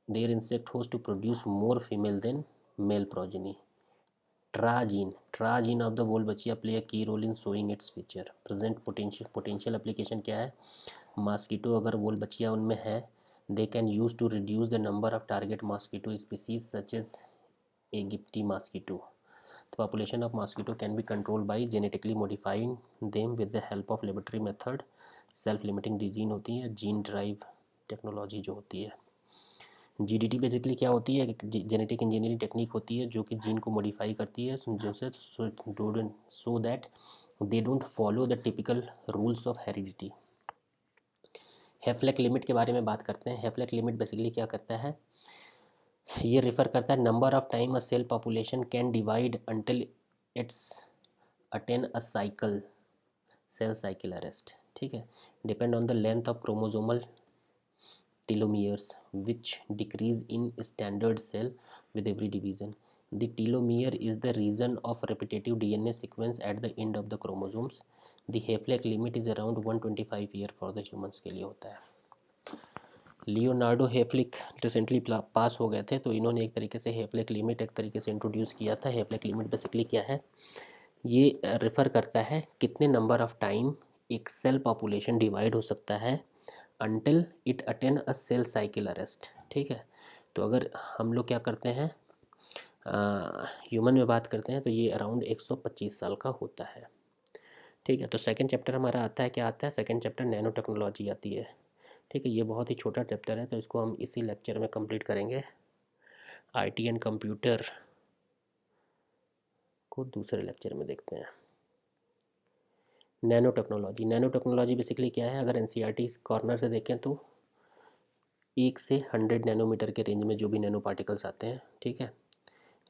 their insect host to produce more female than male progeny. Transgene of the Wolbachia play a key role in showing its feature. Present potential application क्या है, मॉस्किटो अगर वोल्बचिया उनमें है, they can use to reduce the number of target mosquito species such as एगिप्टी mosquito. The population of mosquito can be controlled by genetically modifying them with the help of laboratory method। Self limiting gene होती है, जीन ड्राइव टेक्नोलॉजी जो होती है। जीडीटी बेसिकली क्या होती है, जेनेटिक इंजीनियरिंग टेक्निक होती है जो कि जीन को मॉडिफाई करती है जैसे so that they don't follow the typical rules of heredity. Hayflick limit के बारे में बात करते हैं। हेफलेक लिमिट बेसिकली क्या करता है, ये रिफ़र करता है number of time a cell population can divide until it's attain a cycle, cell cycle arrest. ठीक है, depend on the length of chromosomal telomeres which decrease in standard cell with every division. The telomere is the region of repetitive DNA sequence at the end of the chromosomes. The Hayflick limit is around 125 year for the humans के लिए होता है। लियोनार्डो हेफलिक रिसेंटली पास हो गए थे, तो इन्होंने एक तरीके से हेफलिक लिमिट एक तरीके से इंट्रोड्यूस किया था। हेफलिक लिमिट बेसिकली क्या है, ये रेफ़र करता है कितने नंबर ऑफ टाइम एक सेल पॉपुलेशन डिवाइड हो सकता है until it attain a cell cycle arrest. ठीक है, तो अगर हम लोग क्या करते हैं, ह्यूमन में बात करते हैं, तो ये अराउंड 125 साल का होता है। ठीक है, तो सेकंड चैप्टर हमारा आता है, क्या आता है, सेकंड चैप्टर नैनो टेक्नोलॉजी आती है। ठीक है, ये बहुत ही छोटा चैप्टर है, तो इसको हम इसी लेक्चर में कंप्लीट करेंगे। आईटी एंड कंप्यूटर को दूसरे लेक्चर में देखते हैं। Nano technology, nano technology basically क्या है, अगर एनसीईआरटी कॉर्नर से देखें तो 1 से 100 नैनोमीटर के रेंज में जो भी नैनो पार्टिकल्स आते हैं, ठीक है,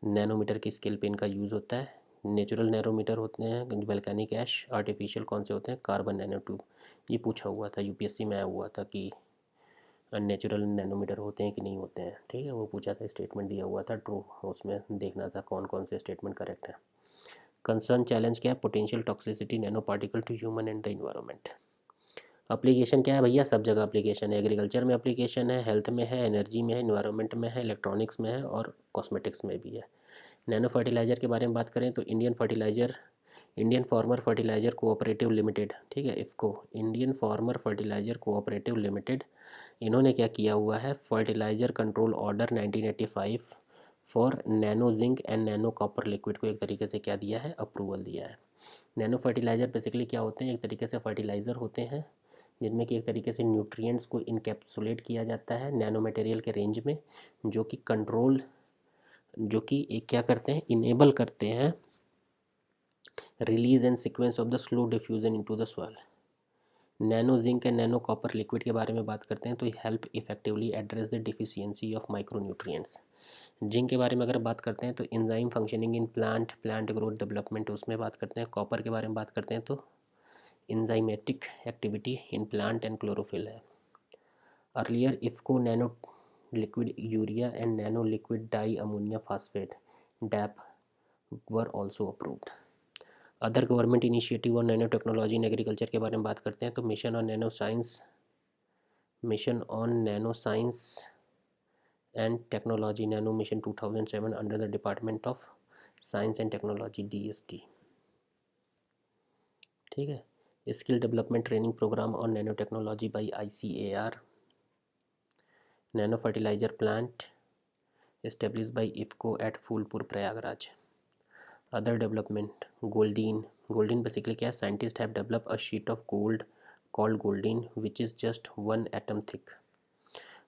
नैनोमीटर की स्केल पे इनका यूज़ होता है। नेचुरल नैनोमीटर होते हैं, वोल्केनिक ऐश, आर्टिफिशियल कौन से होते हैं, कार्बन नैनो ट्यूब। ये पूछा हुआ था, यूपीएससी में आया हुआ था कि नेचुरल नैनोमीटर होते हैं कि नहीं होते हैं। ठीक है, वो पूछा था, स्टेटमेंट दिया हुआ था ट्रू, उसमें देखना था कौन कौन से स्टेटमेंट करेक्ट है। कंसर्न चैलेंज क्या है, potential toxicity nano particle to human and the environment. Application क्या है भैया, सब जगह एप्लीकेशन है, एग्रीकल्चर में एप्लीकेशन है, हेल्थ में है, एनर्जी में है, इन्वायरमेंट में है, इलेक्ट्रॉनिक्स में है और कॉस्मेटिक्स में भी है। नैनो फर्टिलाइज़र के बारे में बात करें तो Indian farmer fertiliser cooperative limited, ठीक है, IFFCO, Indian farmer fertiliser cooperative limited, इन्होंने क्या किया हुआ है, fertiliser control order 1985 for nano zinc and nano copper liquid को एक तरीके से क्या दिया है, अप्रूवल दिया है। नैनो फर्टिलाइज़र बेसिकली क्या होते हैं, एक तरीके से फर्टिलाइज़र होते हैं जिनमें कि एक तरीके से न्यूट्रिएंट्स को इनकैप्सुलेट किया जाता है नैनो मटेरियल के रेंज में, जो कि एक क्या करते हैं, इनेबल करते हैं release and sequence of the slow diffusion into the soil. Nano zinc and nano copper liquid के बारे में बात करते हैं तो help effectively address the deficiency of micronutrients. Zinc के बारे में अगर बात करते हैं तो enzyme functioning in plant growth development, उसमें बात करते हैं। कॉपर के बारे में बात करते हैं तो enzymatic activity in plant and chlorophyll है। Earlier IFFCO nano liquid urea and nano liquid di ammonia phosphate DAP were also approved. Other government initiative और नैनो टेक्नोलॉजी इन एग्रीकल्चर के बारे में बात करते हैं तो mission on nano science and technology, nano mission 2007 under the department of science and technology, DST। ठीक है, skill development training programme on nano technology by ICAR। Nano fertiliser plant establish by IFFCO at Phulpur Prayagraj. Other development, goldene basically क्या है, scientist have develop a sheet of gold called goldene which is just 1 atom thick.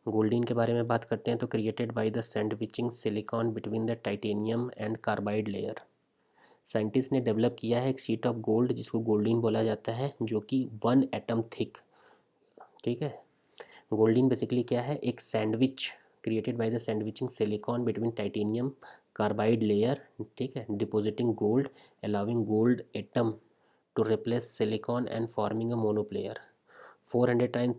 Goldene के बारे में बात करते हैं तो created by the sandwiching silicon between the titanium and carbide layer. Scientist ने डेवलप किया है एक शीट ऑफ गोल्ड जिसको गोल्डीन बोला जाता है, जो कि 1 एटम थिक। ठीक है, गोल्डीन बेसिकली क्या है, एक sandwich created by the sandwiching silicon between titanium carbide layer, ठीक है, depositing gold allowing gold atom to replace silicon and forming a monolayer 400 time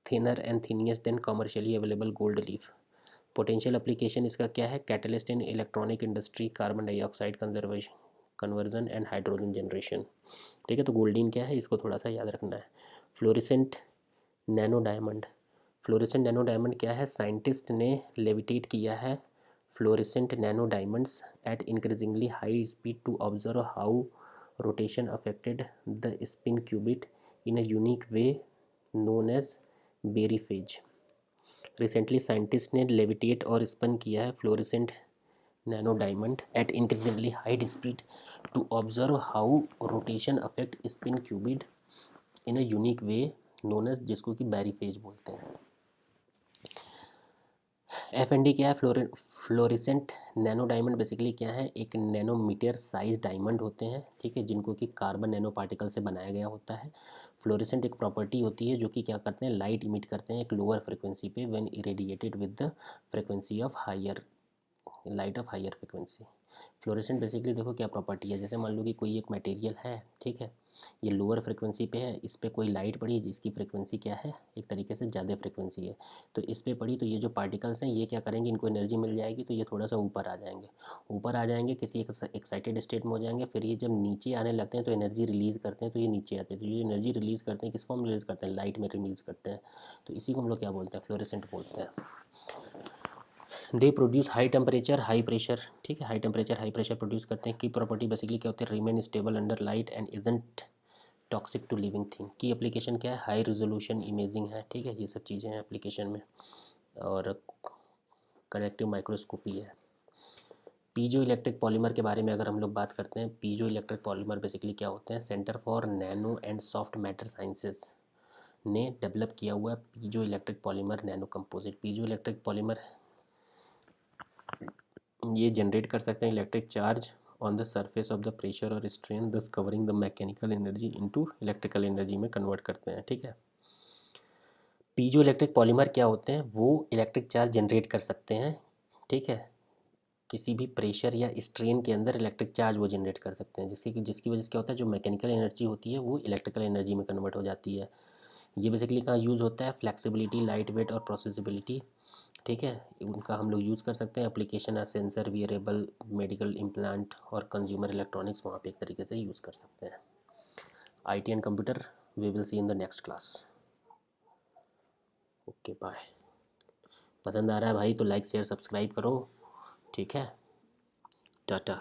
thinner and thinnest than commercially available gold leaf. Potential application इसका क्या है, catalyst in electronic industry, carbon dioxide conversion and hydrogen generation. ठीक है, तो गोल्डीन क्या है, इसको थोड़ा सा याद रखना है। Fluorescent nano diamond, fluorescent nano diamond क्या है, साइंटिस्ट ने लेविटेट किया है fluorescent nano diamonds at increasingly high speed to observe how rotation affected the spin qubit in a unique way known as Berry phase. Recently scientist ने लेविटेट और स्पिन किया है fluorescent nano diamond at increasingly high speed to observe how rotation affect spin qubit in a unique way known as, जिसको कि बेरी फेज बोलते हैं। FND क्या है, फ्लोरेसेंट नैनो डायमंड बेसिकली क्या है, एक नैनोमीटर साइज डायमंड होते हैं, ठीक है, जिनको कि कार्बन नैनो पार्टिकल से बनाया गया होता है। फ्लोरेसेंट एक प्रॉपर्टी होती है जो कि क्या करते हैं, लाइट इमिट करते हैं एक लोअर फ्रिक्वेंसी पे when irradiated with the frequency of higher light of higher frequency. Fluorescent basically देखो क्या प्रॉपर्टी है, जैसे मान लो कि कोई एक मटेरियल है, ठीक है, ये लोअर फ्रिक्वेंसी पे है, इस पर कोई लाइट पड़ी जिसकी फ्रिक्वेंसी क्या है, एक तरीके से ज़्यादा फ्रिक्वेंसी है, तो इस पर पड़ी तो ये जो पार्टिकल्स हैं ये क्या करेंगे, इनको एनर्जी मिल जाएगी तो ये थोड़ा सा ऊपर आ जाएंगे, किसी एक्साइटेड स्टेट में हो जाएंगे, फिर ये जब नीचे आने लगते हैं तो एनर्जी रिलीज़ करते हैं, तो ये नीचे आते हैं, तो ये एनर्जी रिलीज़ करते हैं किस फॉर्म में रिलीज़ करते हैं, लाइट में रिलीज़ करते हैं, तो इसी को हम लोग क्या बोलते हैं, फ्लोरेसेंट बोलते हैं। They produce high temperature high pressure, ठीक है, high temperature high pressure produce करते हैं। की प्रॉपर्टी बेसिकली क्या होती है, remain stable under light and isn't toxic to living thing. की एप्लीकेशन क्या है, हाई रेजोल्यूशन इमेजिंग है, ठीक है, ये सब चीज़ें हैं एप्लीकेशन में, और कनेक्टिव माइक्रोस्कोपी है। पीजो इलेक्ट्रिक पॉलीमर के बारे में अगर हम लोग बात करते हैं, पीजो इलेक्ट्रिक पॉलीमर बेसिकली क्या होते हैं, centre for nano and soft matter sciences ने डेवलप किया हुआ piezo electric polymer nano composite. Piezo electric polymer ये जनरेट कर सकते हैं electric charge on the surface of the pressure और स्ट्रेन, दस covering the mechanical energy into electrical energy में कन्वर्ट करते हैं, ठीक है। पीजो इलेक्ट्रिक पॉलीमर क्या होते हैं, वो इलेक्ट्रिक चार्ज जनरेट कर सकते हैं, ठीक है, किसी भी प्रेशर या स्ट्रेन के अंदर इलेक्ट्रिक चार्ज वो जनरेट कर सकते हैं, जिसकी वजह से क्या होता है, जो मैकेनिकल एनर्जी होती है वो इलेक्ट्रिकल एनर्जी में कन्वर्ट हो जाती है। ये बेसिकली कहाँ यूज़ होता है, फ्लैक्सिबिलिटी, लाइट वेट और प्रोसेसिबिलिटी, ठीक है, उनका हम लोग यूज़ कर सकते हैं। एप्लीकेशन है सेंसर, वियरेबल, मेडिकल इम्प्लांट और कंज्यूमर इलेक्ट्रॉनिक्स, वहाँ पे एक तरीके से यूज़ कर सकते हैं। IT and computer, we will see in the next class. Okay bye. पसंद आ रहा है भाई तो लाइक शेयर सब्सक्राइब करो, ठीक है, टाटा।